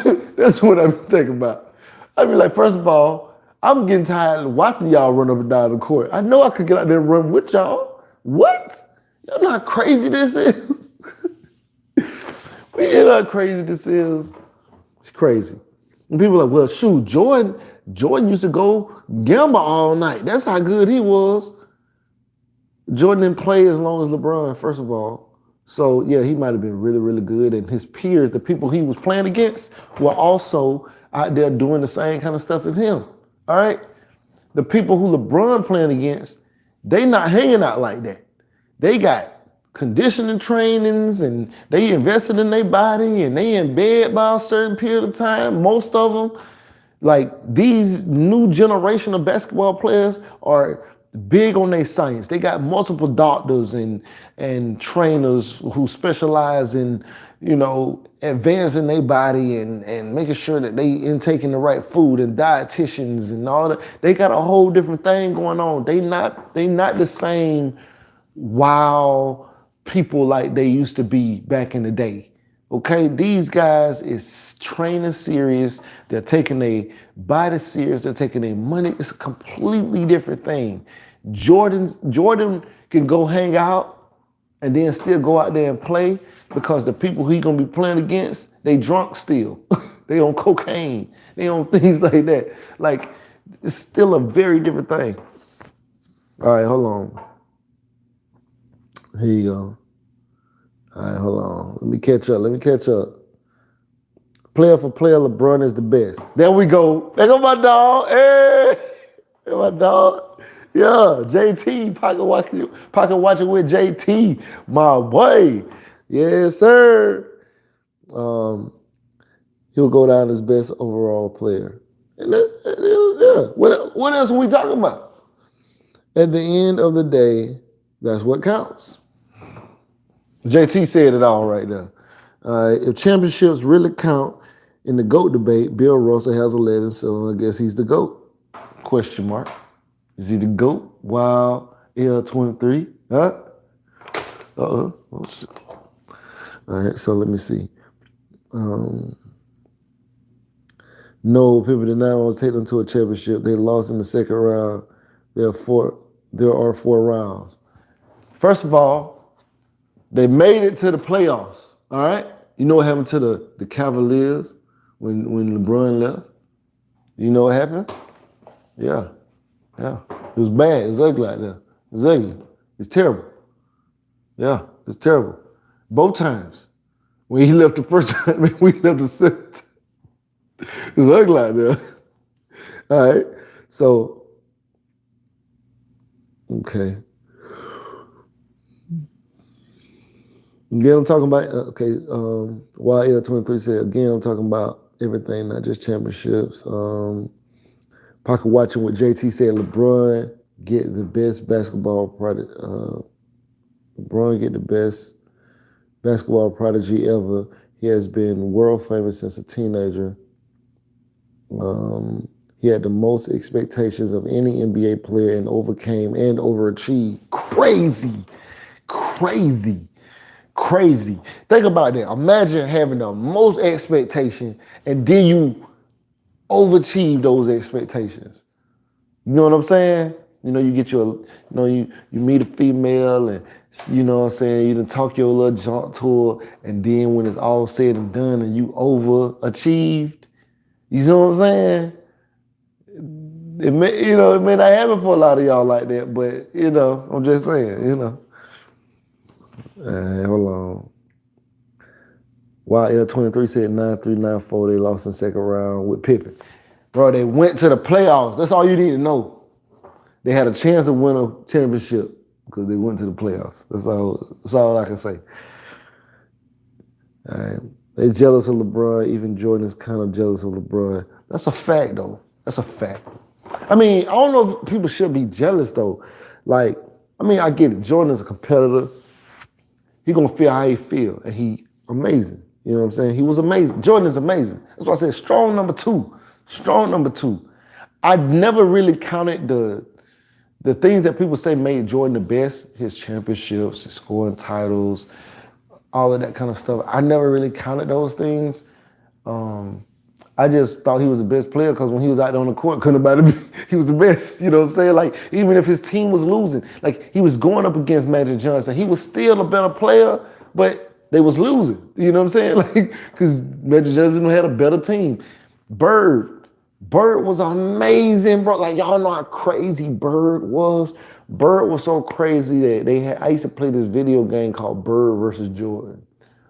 what I be thinking about. I be like, first of all, I'm getting tired of watching y'all run up and down the court. I know I could get out there and run with y'all. What? You know how crazy this is? You know how crazy this is? It's crazy. And people are like, well, shoot, Jordan used to go gamble all night. That's how good he was. Jordan didn't play as long as LeBron, first of all. So, yeah, he might have been really, really good. And his peers, the people he was playing against, were also out there doing the same kind of stuff as him. All right? The people who LeBron playing against, they not hanging out like that. They got conditioning trainings and they invested in their body and they in bed by a certain period of time. Most of them, like these new generation of basketball players are big on their science. They got multiple doctors and trainers who specialize in, advancing their body and making sure that they intaking the right food, and dietitians and all that. They got a whole different thing going on. They not the same wild people like they used to be back in the day. Okay, these guys is training serious. They're taking their body serious. They're taking their money. It's a completely different thing. Jordan can go hang out and then still go out there and play because the people he gonna be playing against, they drunk still. They on cocaine. They on things like that. Like, it's still a very different thing. All right, hold on. Here you go. All right, hold on. Let me catch up. Player for player, LeBron is the best. There we go. There go my dog. Hey, there my dog. Yeah, JT, pocket watching with JT, my boy. Yes, sir. He'll go down as best overall player. And yeah, what else are we talking about? At the end of the day, that's what counts. JT said it all right there. If championships really count in the GOAT debate, Bill Russell has 11, so I guess he's the GOAT. Question mark. Is he the GOAT? Wow, L23, huh? Oh, shit. All right, so let me see. No, people did not want to take them to a championship. They lost in the second round. There are four rounds. First of all, they made it to the playoffs, all right? You know what happened to the Cavaliers when LeBron left? You know what happened? Yeah. It was bad. It was ugly out there. It was ugly. It's terrible. Yeah, it's terrible. Both times. When he left the first time, we left the second. It was ugly out there. All right. So, okay. Again, I'm talking about, while L23 said, again, I'm talking about everything, not just championships. Pocket watching what JT said, LeBron get the best basketball product. LeBron get the best basketball prodigy ever. He has been world famous since a teenager. He had the most expectations of any NBA player and overcame and overachieved. Crazy. Think about that. Imagine having the most expectation and then you overachieve those expectations. You know what I'm saying? You get you meet a female and, you know what I'm saying, you done talk your little jaunt to her, and then when it's all said and done and you overachieved, you know what I'm saying? It may not happen for a lot of y'all like that, but, I'm just saying, hold on. While L23 said 9-3, 9-4, they lost in the second round with Pippen. Bro, they went to the playoffs. That's all you need to know. They had a chance to win a championship because they went to the playoffs. That's all I can say. All right. They jealous of LeBron. Even Jordan is kind of jealous of LeBron. That's a fact, though. That's a fact. I mean, I don't know if people should be jealous, though. Like, I get it. Jordan is a competitor. He gonna feel how he feel, and he amazing. You know what I'm saying? He was amazing. Jordan is amazing. That's why I said strong number two. I never really counted the things that people say made Jordan the best, his championships, his scoring titles, all of that kind of stuff. I never really counted those things. I just thought he was the best player because when he was out there on the court, he was the best. You know what I'm saying? Like, even if his team was losing, like he was going up against Magic Johnson, he was still a better player, but they was losing. You know what I'm saying? Like, because Magic Johnson had a better team. Bird was amazing, bro. Like y'all know how crazy Bird was. Bird was so crazy that I used to play this video game called Bird versus Jordan.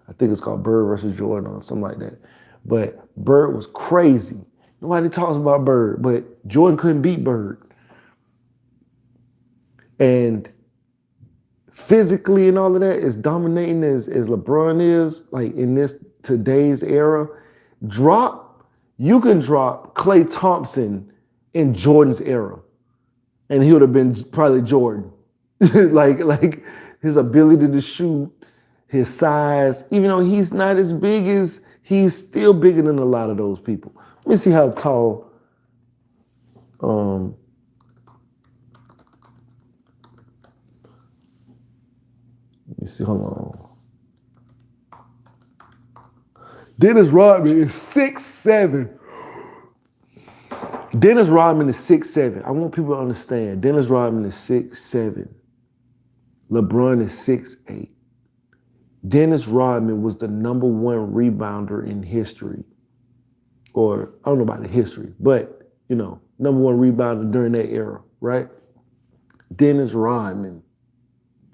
I think it's called Bird versus Jordan or something like that. But Bird was crazy. Nobody talks about Bird, but Jordan couldn't beat Bird. And physically and all of that, as dominating as LeBron is, like in this today's era, you can drop Klay Thompson in Jordan's era, and he would have been probably Jordan. like his ability to shoot, his size, even though he's not as big as, he's still bigger than a lot of those people. Let me see how tall. Let me see, hold on. Dennis Rodman is 6'7". Dennis Rodman is 6'7". I want people to understand. Dennis Rodman is 6'7". LeBron is 6'8". Dennis Rodman was the #1 rebounder in history. Or, I don't know about the history, but, #1 rebounder during that era, right? Dennis Rodman,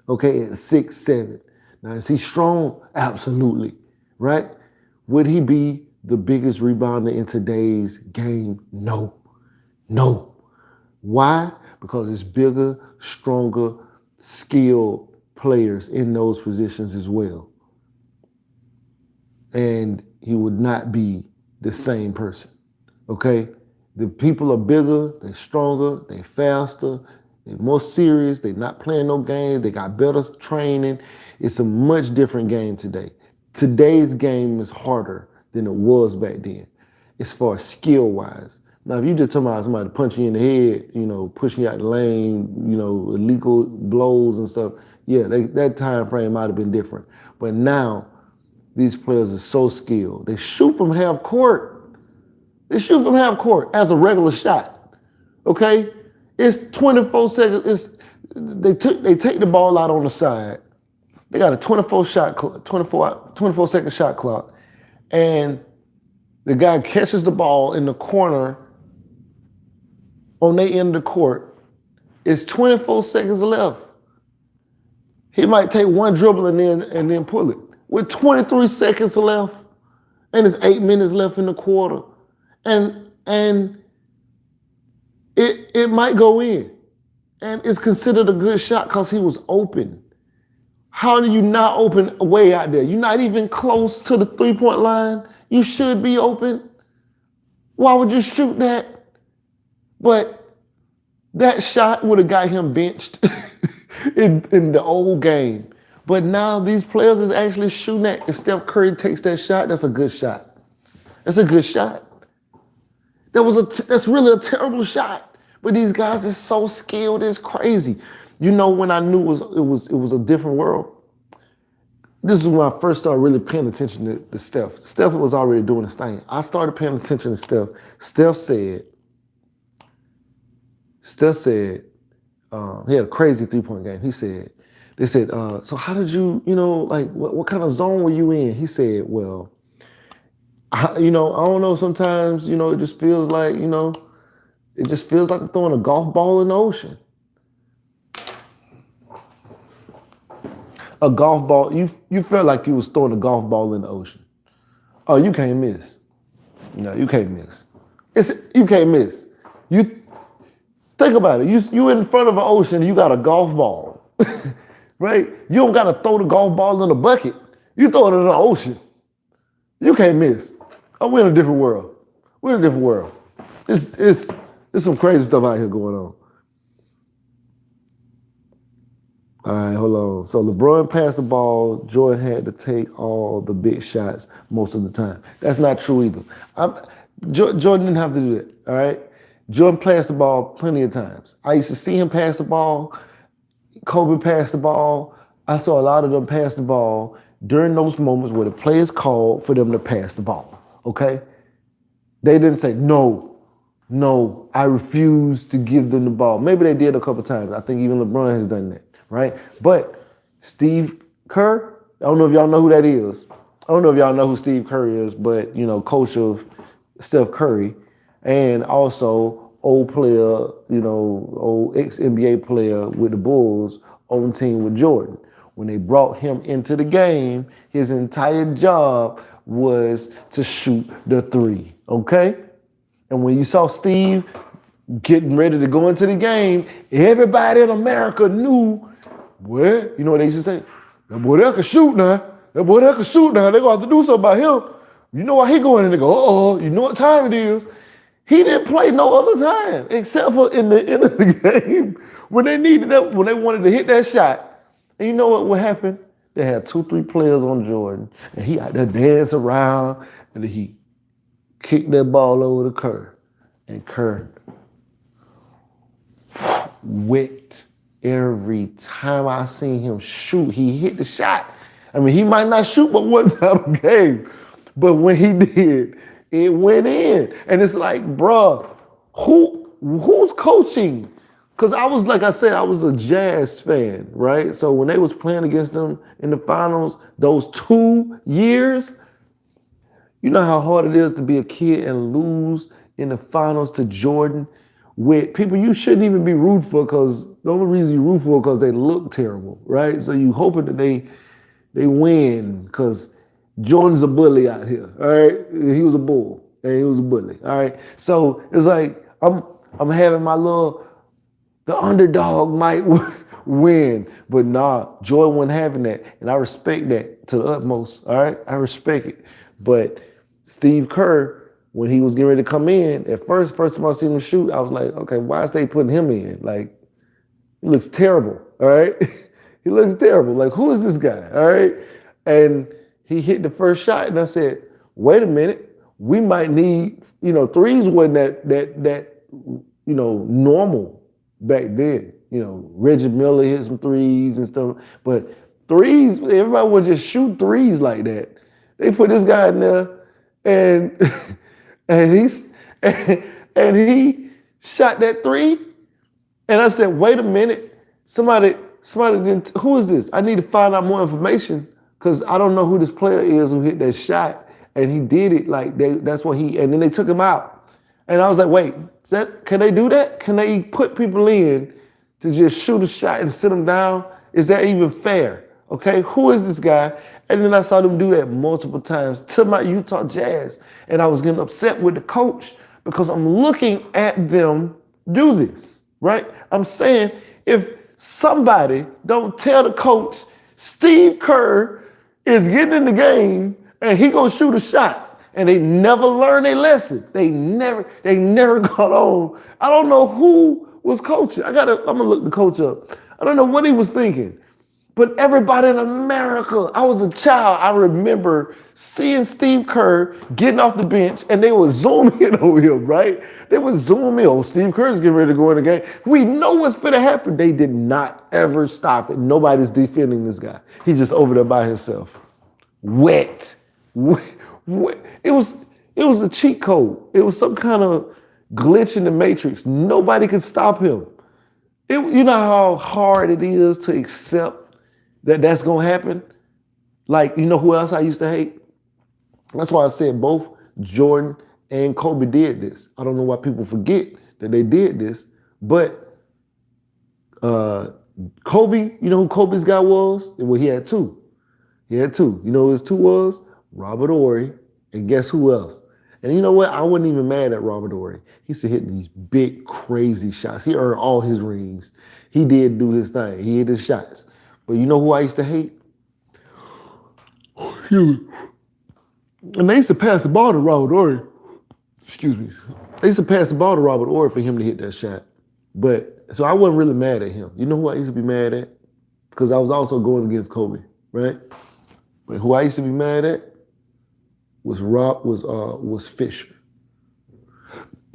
okay, at 6'7". Now, is he strong? Absolutely, right? Would he be the biggest rebounder in today's game? No. Why? Because it's bigger, stronger, skilled players in those positions as well. And he would not be the same person, okay? The people are bigger, they're stronger, they're faster, they're more serious, they're not playing no games, they got better training. It's a much different game today. Today's game is harder than it was back then, as far as skill-wise. Now, if you just talking about somebody punching you in the head, pushing you out the lane, illegal blows and stuff, yeah, that time frame might have been different. But now, these players are so skilled. They shoot from half court. They shoot from half court as a regular shot, okay? It's 24 seconds. They take the ball out on the side. They got a 24 second shot clock, and the guy catches the ball in the corner on their end of the court. It's 24 seconds left. He might take one dribble and then pull it. With 23 seconds left, and it's 8 minutes left in the quarter, and it might go in, and it's considered a good shot because he was open. How do you not open way out there? You're not even close to the 3-point line. You should be open. Why would you shoot that? But that shot would have got him benched in the old game. But now these players is actually shooting that. If Steph Curry takes that shot, that's a good shot. That's a good shot. That's really a terrible shot. But these guys are so skilled, it's crazy. When I knew it was a different world? This is when I first started really paying attention to Steph. Steph was already doing his thing. I started paying attention to Steph. Steph said, he had a crazy 3-point game. They said, so how did you, what kind of zone were you in? He said, well, I don't know, sometimes, it just feels like, I'm throwing a golf ball in the ocean. A golf ball, you felt like you was throwing a golf ball in the ocean. Oh, you can't miss. No, you can't miss. You can't miss. You think about it. You in front of an ocean, you got a golf ball, right? You don't got to throw the golf ball in a bucket. You throw it in the ocean. You can't miss. Oh, we're in a different world. We're in a different world. It's some crazy stuff out here going on. All right, hold on. So LeBron passed the ball. Jordan had to take all the big shots most of the time. That's not true either. Jordan didn't have to do that, all right? Jordan passed the ball plenty of times. I used to see him pass the ball. Kobe passed the ball. I saw a lot of them pass the ball during those moments where the players called for them to pass the ball, okay? They didn't say, no, I refuse to give them the ball. Maybe they did a couple times. I think even LeBron has done that, right? But Steve Kerr, I don't know if y'all know who that is. I don't know if y'all know who Steve Kerr is, but, coach of Steph Curry, and also old player, old ex-NBA player with the Bulls on team with Jordan. When they brought him into the game, his entire job was to shoot the three, okay? And when you saw Steve getting ready to go into the game, everybody in America knew, well, you know what they used to say? That boy that can shoot now. That boy that can shoot now. They're going to have to do something about him. You know why he going in and go, uh-oh, you know what time it is. He didn't play no other time except for in the end of the game when they needed that, when they wanted to hit that shot. And you know what happened? They had 2-3 players on Jordan, and he out there dance around, and then he kicked that ball over the Kerr. And Kerr wet every time I seen him shoot. He hit the shot. I mean, he might not shoot but one time a game, but when he did, it went in. And it's like, bruh, who's coaching? Because I was, like I said, I was a Jazz fan, right? So when they was playing against them in the finals, those 2 years, you know how hard it is to be a kid and lose in the finals to Jordan with people you shouldn't even be rooting for, because the only reason you root for because they look terrible, right? So you hoping that they win because Jordan's a bully out here, all right? He was a bull and he was a bully, all right? So it's like I'm having my the underdog might win, but nah, Jordan wasn't having that, and I respect that to the utmost, all right? I respect it, but Steve Kerr, when he was getting ready to come in, at first time I seen him shoot, I was like, okay, why is they putting him in? Like, he looks terrible, all right? He looks terrible. Like, who is this guy, all right? And he hit the first shot, and I said, wait a minute, we might need, threes wasn't that normal back then. Reggie Miller hit some threes and stuff, but threes, everybody would just shoot threes like that. They put this guy in there, and he shot that three, and I said, wait a minute, somebody didn't. Who is this? I need to find out more information because I don't know who this player is who hit that shot, and he did it like that's what he. And then they took him out, and I was like, wait, can they do that? Can they put people in to just shoot a shot and sit them down? Is that even fair? Okay, who is this guy? And then I saw them do that multiple times to my Utah Jazz. And I was getting upset with the coach because I'm looking at them do this, right? I'm saying, if somebody don't tell the coach, Steve Kerr is getting in the game and he gonna shoot a shot, and they never learned their lesson. They never got on. I don't know who was coaching. I'm gonna look the coach up. I don't know what he was thinking. But everybody in America, I was a child, I remember seeing Steve Kerr getting off the bench, and they were zooming in on him, right? They would zoom in. Oh, Steve Kerr's getting ready to go in the game. We know what's going to happen. They did not ever stop it. Nobody's defending this guy. He's just over there by himself. Wet. It was a cheat code. It was some kind of glitch in the matrix. Nobody could stop him. You know how hard it is to accept that's gonna happen? Like, you know who else I used to hate? That's why I said both Jordan and Kobe did this. I don't know why people forget that they did this, but Kobe, you know who Kobe's guy was? Well, he had two. You know who his two was? Robert Horry, and guess who else? And you know what? I wasn't even mad at Robert Horry. He used to hit these big, crazy shots. He earned all his rings. He did do his thing. He hit his shots. But you know who I used to hate? And they used to pass the ball to Robert Horry. Excuse me. They used to pass the ball to Robert Horry for him to hit that shot. So I wasn't really mad at him. You know who I used to be mad at? Because I was also going against Kobe, right? But who I used to be mad at was Fisher.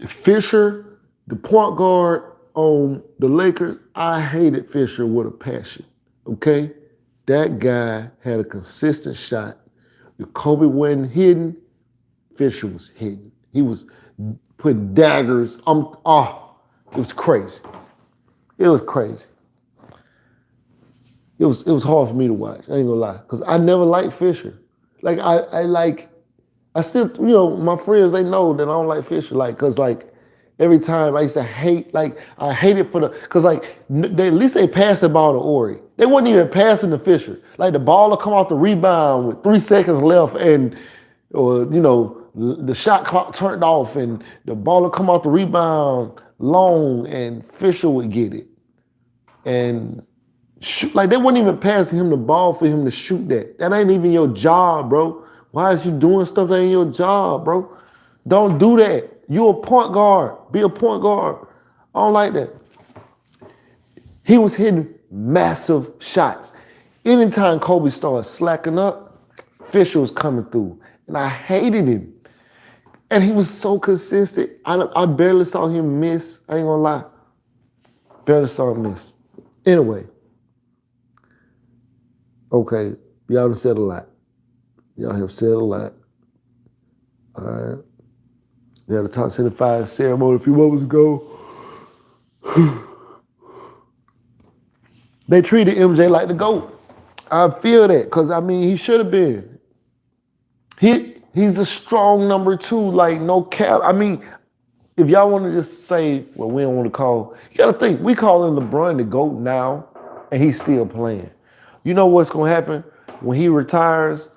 Fisher, the point guard on the Lakers, I hated Fisher with a passion. Okay? That guy had a consistent shot. If Kobe wasn't hitting, Fisher was hitting. He was putting daggers. It was crazy. It was crazy. It was hard for me to watch. I ain't gonna lie. Because I never liked Fisher. Like, I like I still, my friends, they know that I don't like Fisher, cause every time I used to hate, I hate it cause at least they passed the ball to Ori. They wasn't even passing to Fisher. Like the ball will come off the rebound with 3 seconds left or the shot clock turned off and the ball will come off the rebound long and Fisher would get it. And shoot, they weren't even passing him the ball for him to shoot that. That ain't even your job, bro. Why is you doing stuff that ain't your job, bro? Don't do that. You a point guard. Be a point guard. I don't like that. He was hitting massive shots. Anytime Kobe started slacking up, Fisher was coming through. And I hated him. And he was so consistent. I barely saw him miss. I ain't gonna lie. Barely saw him miss. Anyway. Okay, y'all have said a lot. Y'all have said a lot. All right. We had a top 75 ceremony a few moments ago. They treated MJ like the GOAT. I feel that, because, he should have been. He's a strong number 2, no cap. If y'all want to just say, well, we don't want to call, you got to think, we calling LeBron the GOAT now, and he's still playing. You know what's going to happen? When he retires,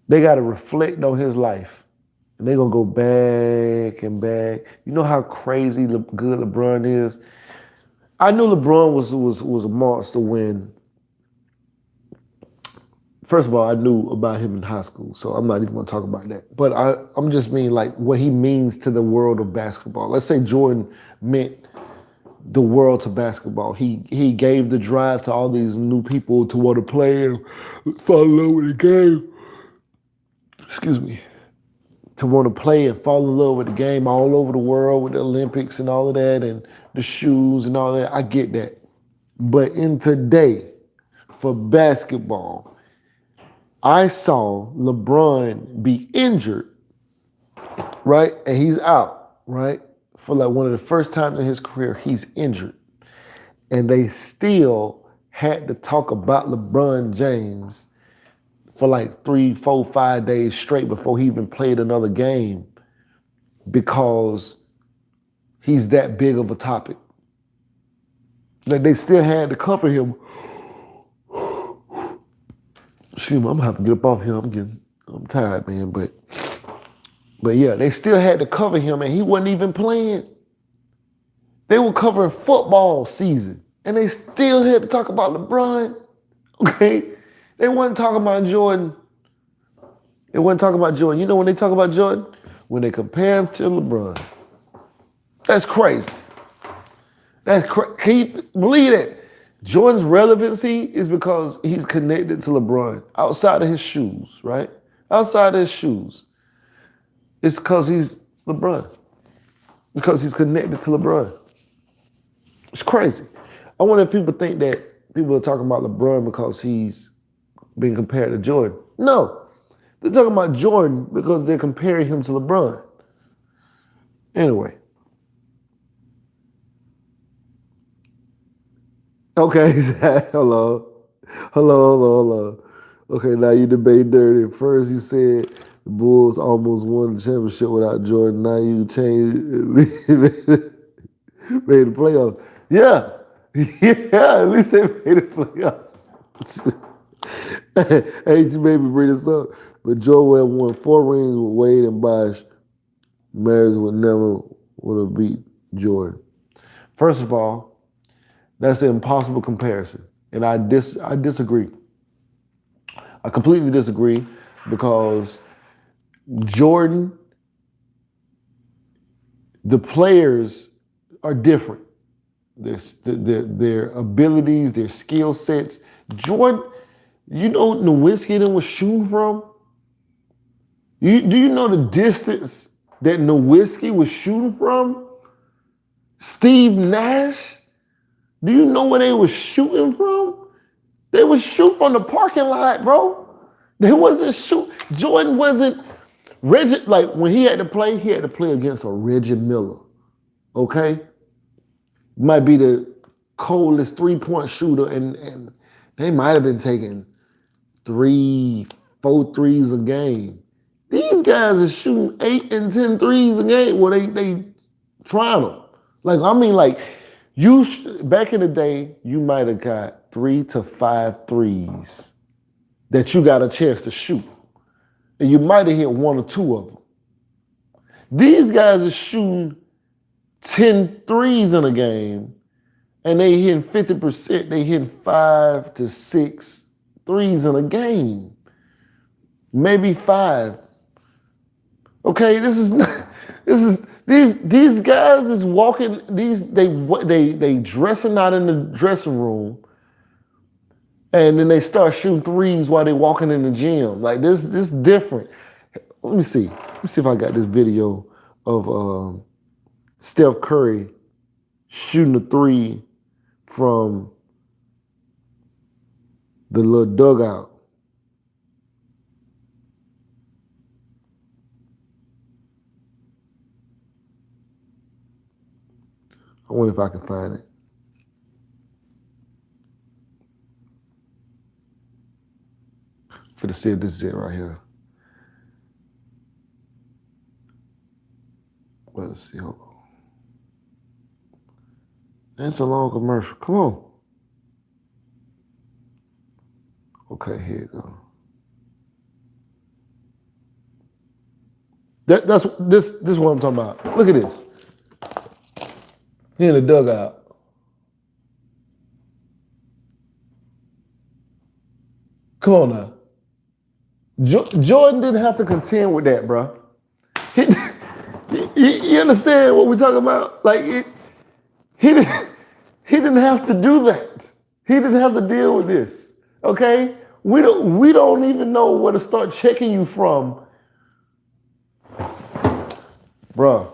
they got to reflect on his life. And they're going to go back and back. You know how crazy good LeBron is? I knew LeBron was a monster when, first of all, I knew about him in high school, so I'm not even going to talk about that. But I'm just mean what he means to the world of basketball. Let's say Jordan meant the world to basketball. He gave the drive to all these new people to want to play and fall in love with the game. Excuse me. To want to play and fall in love with the game all over the world with the Olympics and all of that and the shoes and all that. I get that. But in today, for basketball, I saw LeBron be injured, right? And he's out, right? For one of the first times in his career, he's injured. And they still had to talk about LeBron James for 3, 4, 5 days straight before he even played another game because he's that big of a topic. They still had to cover him. Excuse me, I'm gonna have to get up off here. I'm tired, man, But yeah, they still had to cover him and he wasn't even playing. They were covering football season and they still had to talk about LeBron, okay? They wasn't talking about Jordan. They wasn't talking about Jordan. You know when they talk about Jordan? When they compare him to LeBron. That's crazy. Can you believe that? Jordan's relevancy is because he's connected to LeBron outside of his shoes, right? Outside of his shoes. It's because he's LeBron. Because he's connected to LeBron. It's crazy. I wonder if people think that people are talking about LeBron because he's being compared to Jordan. No. They're talking about Jordan because they're comparing him to LeBron. Anyway. Okay, hello. Okay, now you debate dirty. First you said the Bulls almost won the championship without Jordan. Now you changed, made the playoffs. Yeah, at least they made the playoffs. Hey, you made me bring this up. But Joel won 4 rings with Wade and Bosh. Maris would have beat Jordan. First of all, that's an impossible comparison. And I disagree. I completely disagree because Jordan, the players are different. Their abilities, their skill sets. Jordan, you know Nowitzki was shooting from? Do you know the distance that Nowitzki was shooting from? Steve Nash? Do you know where they was shooting from? They was shooting from the parking lot, bro. They wasn't shooting. Jordan wasn't Reggie. When he had to play against a Reggie Miller. Okay? Might be the coldest 3-point shooter, and they might have been taking 3, 4 threes a game. These guys are shooting 8 and 10 threes a game. Well, they trying them. Like, I mean, like, back in the day, you might have got 3 to 5 threes that you got a chance to shoot. And you might have hit 1 or 2 of them. These guys are shooting 10 threes in a game, and they hitting 50%. They hitting 5 to 6 threes in a game. Maybe 5. Okay, these guys is walking, they dressing out in the dressing room, and then they start shooting threes while they walking in the gym. Like this different. Let me see if I got this video of Steph Curry shooting a 3 from the little dugout. I wonder if I can find it. For the see if this is it right here. Let's see, hold on. It's a long commercial. Come on. Okay, here you go. This is what I'm talking about. Look at this. He in the dugout. Come on now. Jordan didn't have to contend with that, bro. You understand what we're talking about? Like he didn't have to do that. He didn't have to deal with this. Okay? We don't even know where to start checking you from. Bruh.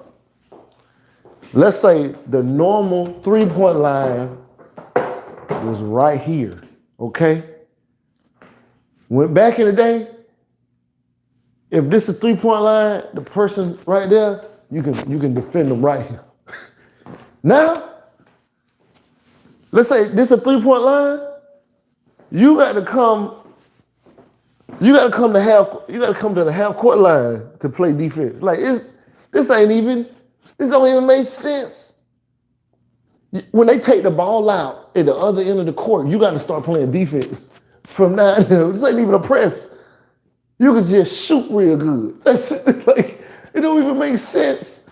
Let's say the normal 3-point line was right here. Okay? When back in the day, if this is a 3-point line, the person right there, you can defend them right here. Now, let's say this is a 3-point line, you got to come to the half court line to play defense. Like this don't even make sense. When they take the ball out at the other end of the court, you got to start playing defense from now. This ain't even a press. You can just shoot real good. That's like, it don't even make sense.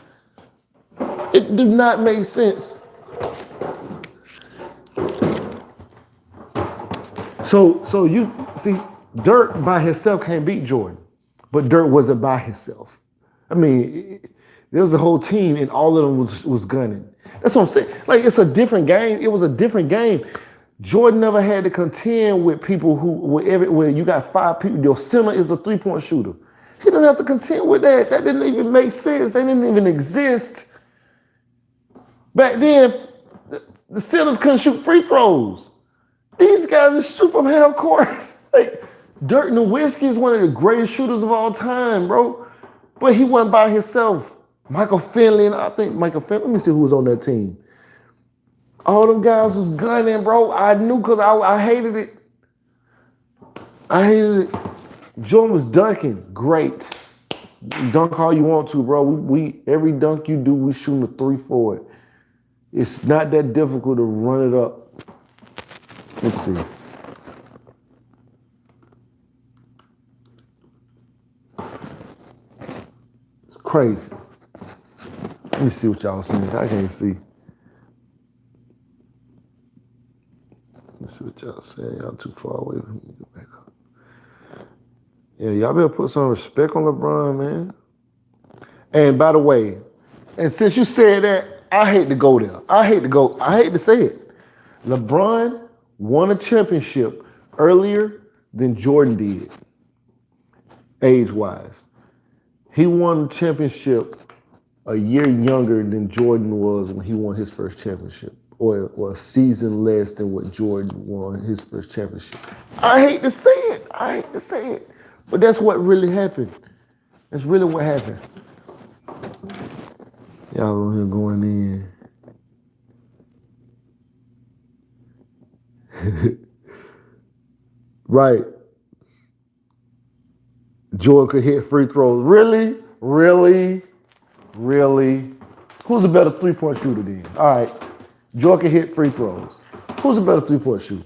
It do not make sense. So you see, Dirk by himself can't beat Jordan, but Dirk wasn't by himself. I mean, there was a whole team, and all of them was gunning. That's what I'm saying. Like, it's a different game. It was a different game. Jordan never had to contend with people where you got 5 people. Your center is a 3-point shooter. He didn't have to contend with that. That didn't even make sense. They didn't even exist. Back then, the centers couldn't shoot free throws. These guys are shoot from half court. Like, Dirk Nowitzki is one of the greatest shooters of all time, bro. But he wasn't by himself. Michael Finley, and I think Michael Finley, let me see who was on that team. All them guys was gunning, bro. I knew because I hated it. I hated it. Jordan was dunking. Great. Dunk all you want to, bro. We every dunk you do, we shooting a 3 for it. It's not that difficult to run it up. Let's see. It's crazy. Let me see what y'all saying. I can't see. Let's see what y'all saying. Y'all too far away from me. Get back up. Yeah, y'all better put some respect on LeBron, man. And by the way, and since you said that, I hate to go there. I hate to say it. LeBron won a championship earlier than Jordan did, age-wise. He won the championship a year younger than Jordan was when he won his first championship, or a season less than what Jordan won his first championship. I hate to say it. But that's what really happened. That's really what happened. Y'all on here going in. Right. Jordan could hit free throws. Really? Really? Really? Who's a better three-point shooter then? All right. Jordan can hit free throws. Who's a better three-point shooter?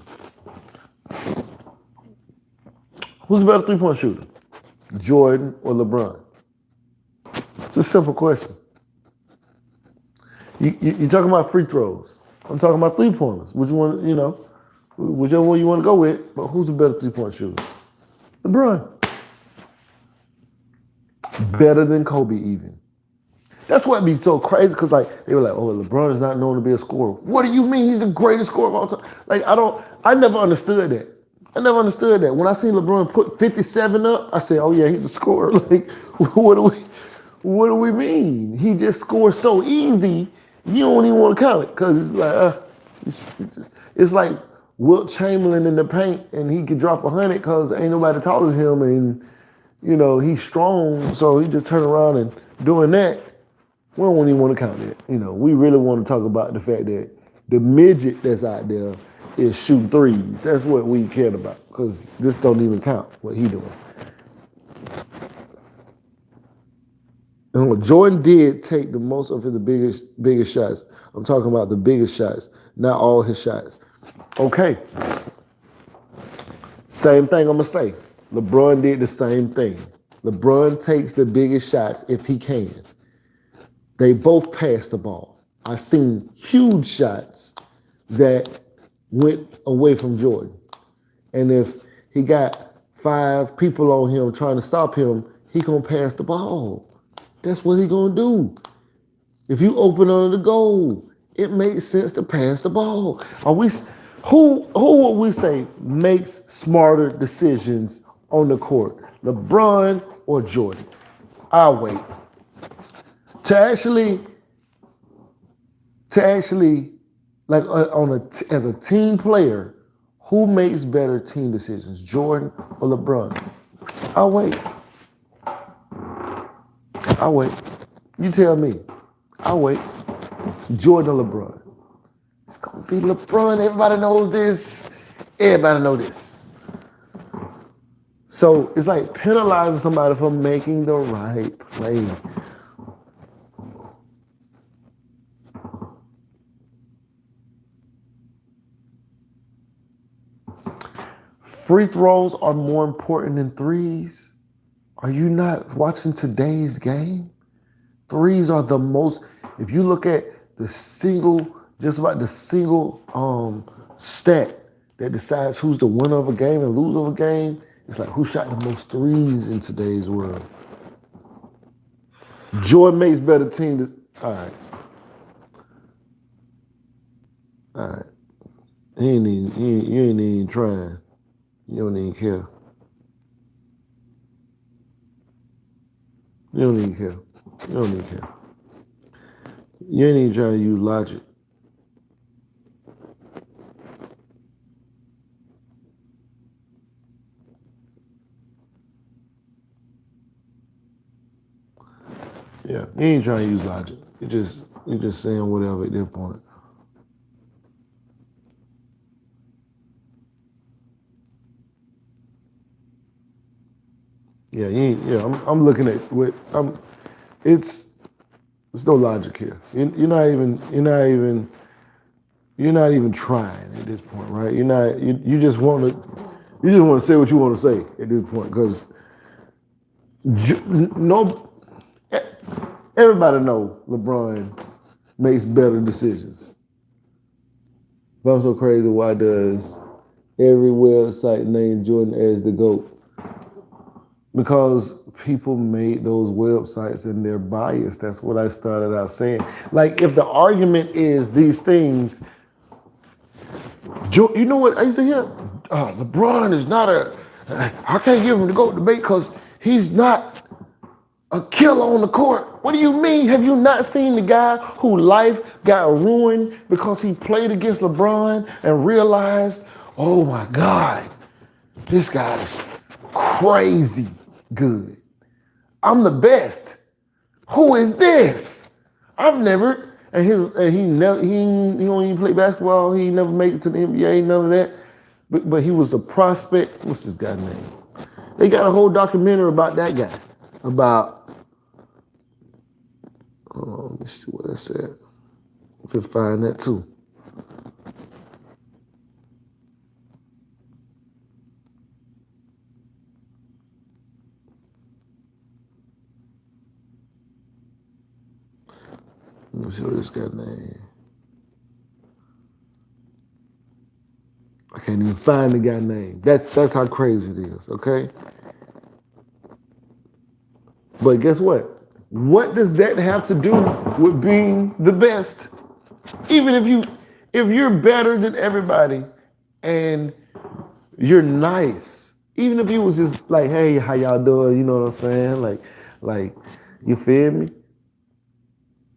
Who's a better three-point shooter? Jordan or LeBron? It's a simple question. You're talking about free throws. I'm talking about three-pointers. Which one, whichever one you want to go with, but who's a better three-point shooter? LeBron. Better than Kobe even. That's what be so crazy, because they were like, oh, LeBron is not known to be a scorer. What do you mean? He's the greatest scorer of all time. I never understood that. When I seen LeBron put 57 up, I said, oh yeah, he's a scorer. What do we mean? He just scores so easy, you don't even want to count it, because it's like Wilt Chamberlain in the paint, and he could drop 100 because ain't nobody taller than him, and he's strong, so he just turn around and doing that. We don't even want to count that. We really want to talk about the fact that the midget that's out there is shooting threes. That's what we cared about, because this don't even count what he doing. And Jordan did take the most of the biggest shots. I'm talking about the biggest shots, not all his shots. Okay. Same thing I'm going to say. LeBron did the same thing. LeBron takes the biggest shots if he can. They both pass the ball. I've seen huge shots that went away from Jordan. And if he got 5 people on him trying to stop him, he gonna pass the ball. That's what he gonna do. If you open under the goal, it makes sense to pass the ball. Who would we say makes smarter decisions on the court? LeBron or Jordan? I'll wait. To actually, as a team player, who makes better team decisions, Jordan or LeBron? I'll wait. You tell me. I'll wait. Jordan or LeBron? It's gonna be LeBron. Everybody knows this. So it's like penalizing somebody for making the right play. Free throws are more important than threes. Are you not watching today's game? Threes are the most, if you look at just about the single stat that decides who's the winner of a game and loser of a game, it's like who shot the most threes in today's world. Jordan makes better team. All right. You ain't even trying. You don't even care. You don't even care. You ain't even trying to use logic. Yeah, you ain't trying to use logic. You're just saying whatever at this point. Yeah, I'm looking at what it's no logic here. You're not even trying at this point, right? You just want to say what you want to say at this point, because everybody know LeBron makes better decisions. But I'm so crazy, why does every website name Jordan as the GOAT? Because people made those websites and they're biased. That's what I started out saying. Like, if the argument is these things, you know what I used to hear? LeBron is not I can't give him the GOAT debate because he's not a killer on the court. What do you mean? Have you not seen the guy whose life got ruined because he played against LeBron and realized, oh my God, this guy's crazy good. I'm the best. Who is this? I've never, and he don't even play basketball. He never made it to the NBA, none of that. But he was a prospect. What's this guy's name? They got a whole documentary about that guy. About, let me see what I said. You can find that too. Let me see what this guy's name. I can't even find the guy's name. That's how crazy it is, okay? But guess what? What does that have to do with being the best? Even if you're better than everybody and you're nice, even if you was just like, hey, how y'all doing? You know what I'm saying? Like, you feel me?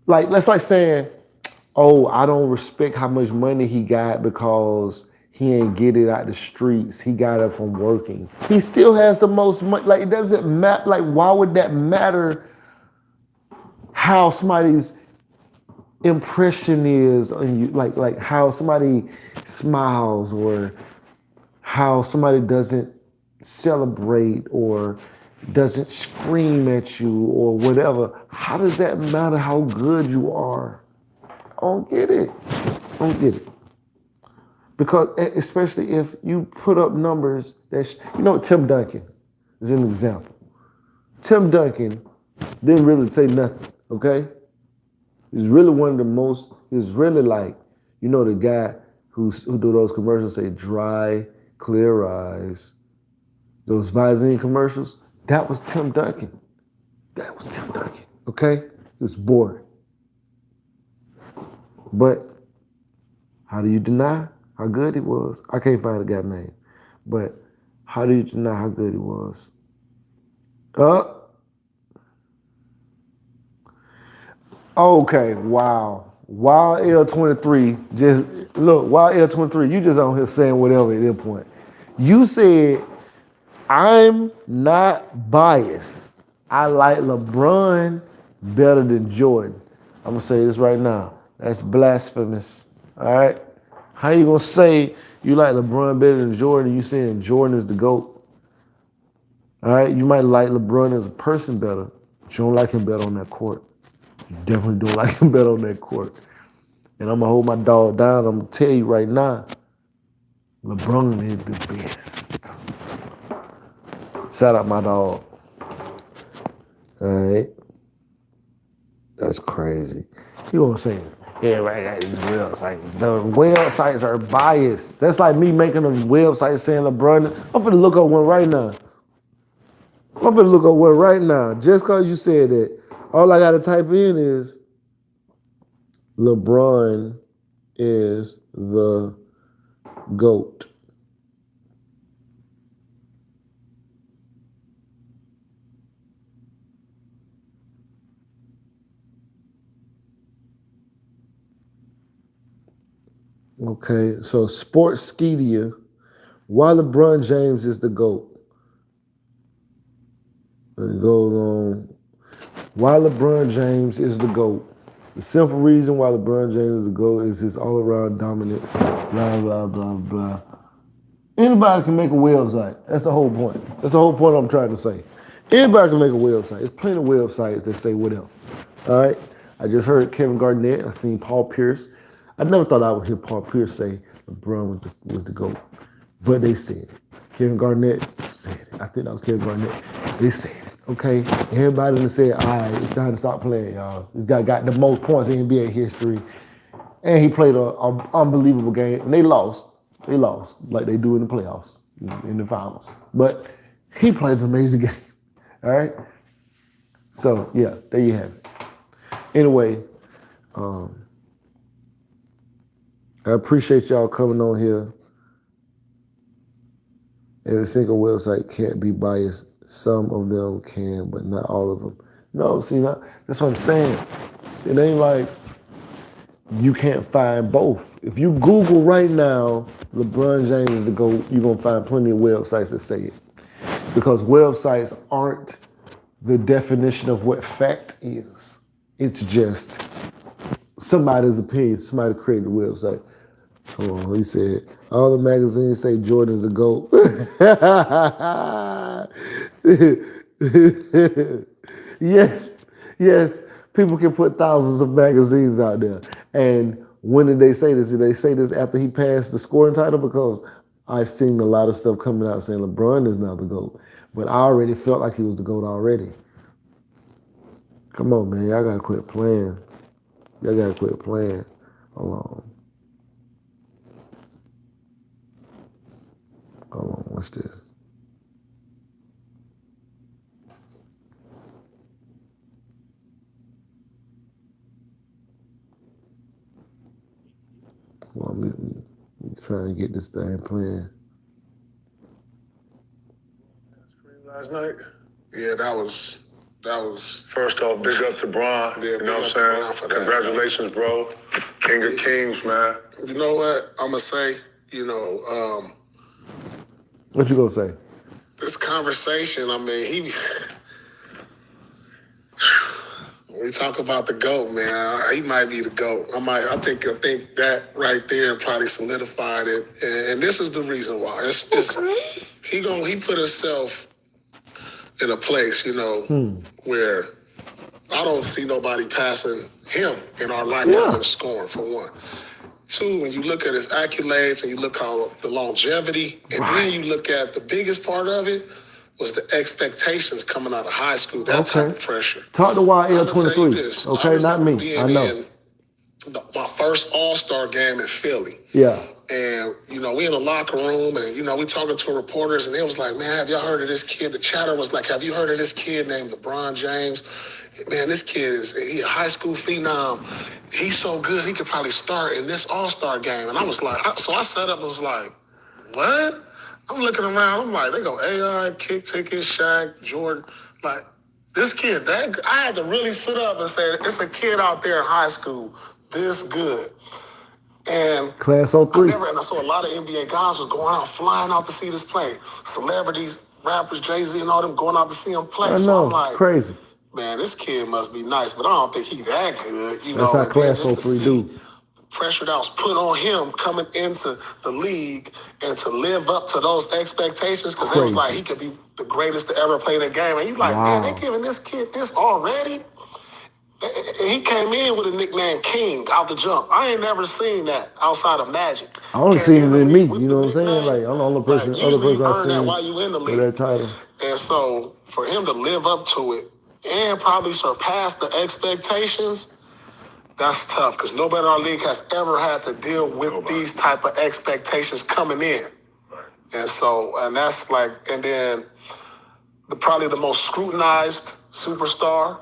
Like, that's like saying, oh, I don't respect how much money he got because he ain't get it out the streets. He got it from working. He still has the most money. Like, it doesn't matter. Like, why would that matter how somebody's impression is on you? Like how somebody smiles or how somebody doesn't celebrate or doesn't scream at you or whatever. How does that matter how good you are? I don't get it. I don't get it. Because especially if you put up numbers that, Tim Duncan is an example. Tim Duncan didn't really say nothing, okay? He's really one of the most, he's really like, the guy who do those commercials say dry, clear eyes, those Visine commercials. That was Tim Duncan. That was Tim Duncan, okay? It was boring. But how do you deny how good he was? I can't find the guy's name. But how do you deny how good he was? Okay, wow. Wild L23, Wild L23, you just on here saying whatever at this point. You said, I'm not biased. I like LeBron better than Jordan. I'm gonna say this right now. That's blasphemous, all right? How you gonna say you like LeBron better than Jordan and you saying Jordan is the GOAT? All right, you might like LeBron as a person better, but you don't like him better on that court. You definitely don't like him better on that court. And I'm gonna hold my dog down. I'm gonna tell you right now, LeBron is the best. Shout out my dog. All right. That's crazy. You gonna say, yeah, right, these websites. The websites are biased. That's like me making a website saying LeBron. I'm finna look up one right now. Just cause you said that, all I gotta type in is LeBron is the GOAT. Okay, so Sportskeeda, why LeBron James is the GOAT. And it goes on, why LeBron James is the GOAT. The simple reason why LeBron James is the GOAT is his all-around dominance, blah, blah, blah, blah. Anybody can make a website. That's the whole point. That's the whole point I'm trying to say. Anybody can make a website. There's plenty of websites that say whatever. All right? I just heard Kevin Garnett. I seen Paul Pierce. I never thought I would hear Paul Pierce say LeBron was the GOAT. But they said it. Kevin Garnett said it. I think that was Kevin Garnett. They said it. Okay? Everybody done said, all right, it's time to stop playing, y'all. This guy got the most points in NBA history. And he played an unbelievable game. And they lost. They lost like they do in the playoffs, in the finals. But he played an amazing game. All right? So, yeah, there you have it. Anyway, I appreciate y'all coming on here. Every single website can't be biased. Some of them can, but not all of them. No, see, that's what I'm saying. It ain't like you can't find both. If you Google right now, LeBron James is the GOAT, you're going to find plenty of websites that say it. Because websites aren't the definition of what fact is. It's just somebody's opinion. Somebody created a website. Hold on, he said, All the magazines say Jordan's a GOAT. Yes, yes. People can put thousands of magazines out there. And when did they say this? Did they say this after he passed the scoring title? Because I've seen a lot of stuff coming out saying LeBron is now the GOAT. But I already felt like he was the GOAT already. Come on, man. Y'all got to quit playing. Y'all got to quit playing. Hold on. Hold on. What's this? Well, I'm trying to get this thing playing. Last night? Yeah, that was first off, big up to Bron. Yeah, you know what I'm saying? Congratulations, bro. King of Kings, man. You know what? I'ma say, What you gonna say? This conversation, I mean, we talk about the GOAT, man. He might be the GOAT. I think that right there probably solidified it. And this is the reason why. He put himself in a place, where I don't see nobody passing him in our lifetime in scoring, for one. Two, when you look at his accolades and you look at the longevity, and then you look at the biggest part of it was the expectations coming out of high school, that type of pressure. Talk to YL23. Okay, not me. I know. My first All-Star game in Philly. Yeah. And, we in the locker room and, we talking to reporters and they was like, man, have y'all heard of this kid? The chatter was like, have you heard of this kid named LeBron James? Man, this kid he a high school phenom. He's so good, he could probably start in this All-Star game. And I was like, so I sat up and was like, what? I'm looking around, I'm like, they go AI, Kick Ticket, Shaq, Jordan. Like, this kid, I had to really sit up and say, it's a kid out there in high school this good. And Class 03. and I saw a lot of NBA guys was going out, flying out to see this play. Celebrities, rappers, Jay-Z and all them going out to see him play. I know, so I'm like, crazy. Man, this kid must be nice, but I don't think he that good. That's how Class 03 do. The pressure that was put on him coming into the league and to live up to those expectations, because it was like he could be the greatest to ever play the game. And you like, man, they giving this kid this already? He came in with a nickname King out the jump. I ain't never seen that outside of Magic. I only seen it in me, you know what I'm saying? Like, I'm the only person, like, other person I've seen seen while you in the league. with that title. And so, for him to live up to it and probably surpass the expectations, that's tough, because nobody in our league has ever had to deal with these type of expectations coming in. And so, and that's like, and then probably the most scrutinized superstar.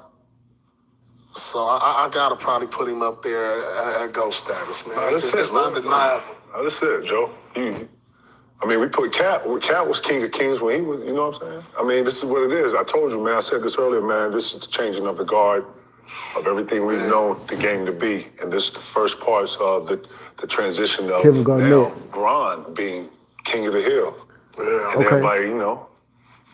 So I gotta probably put him up there at GOAT status, man. It's undeniable. That's it, Joe. We put Cat was King of Kings when he was, you know what I'm saying? I mean, this is what it is. I told you, man, I said this earlier, man, this is the changing of the guard of everything we've known the game to be. And this is the first parts of the transition of now Bron being King of the Hill. Yeah. And everybody,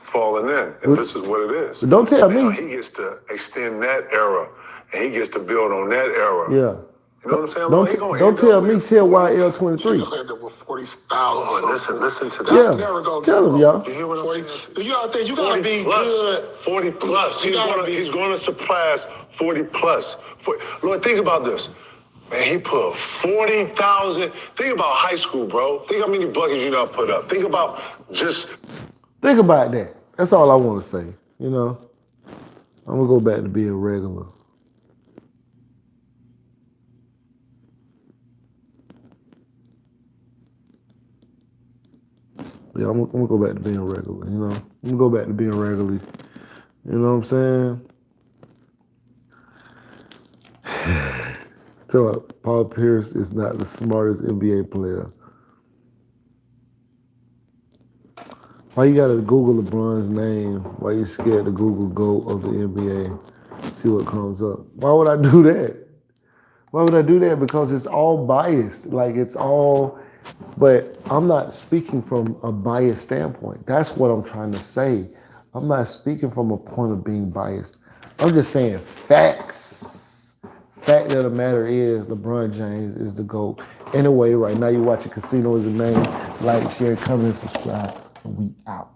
falling in. And this is what it is. But don't tell me. He gets to extend that era, and he gets to build on that era. Yeah. You know what I'm saying? Don't tell me, tell YL23. With 40,000. Listen to that. Yeah. Tell him, y'all. You hear what I'm saying? You gotta think, you gotta be good. 40 plus. He's gonna surpass 40 plus. Lord, think about this. Man, he put 40,000. Think about high school, bro. Think how many buckets you done put up. Think about Think about that. That's all I want to say. I'm gonna go back to being regular. Yeah, I'm gonna go back to being regular. I'm gonna go back to being regular. You know what I'm saying? So Paul Pierce is not the smartest NBA player. Why you gotta Google LeBron's name? Why you scared to Google GOAT of the NBA? See what comes up. Why would I do that? Why would I do that? Because it's all biased. Like, it's all, but I'm not speaking from a biased standpoint. That's what I'm trying to say. I'm not speaking from a point of being biased. I'm just saying facts. Fact of the matter is LeBron James is the GOAT. Anyway, right now you're watching Casino is the Name. Like, share, comment, subscribe, and we out.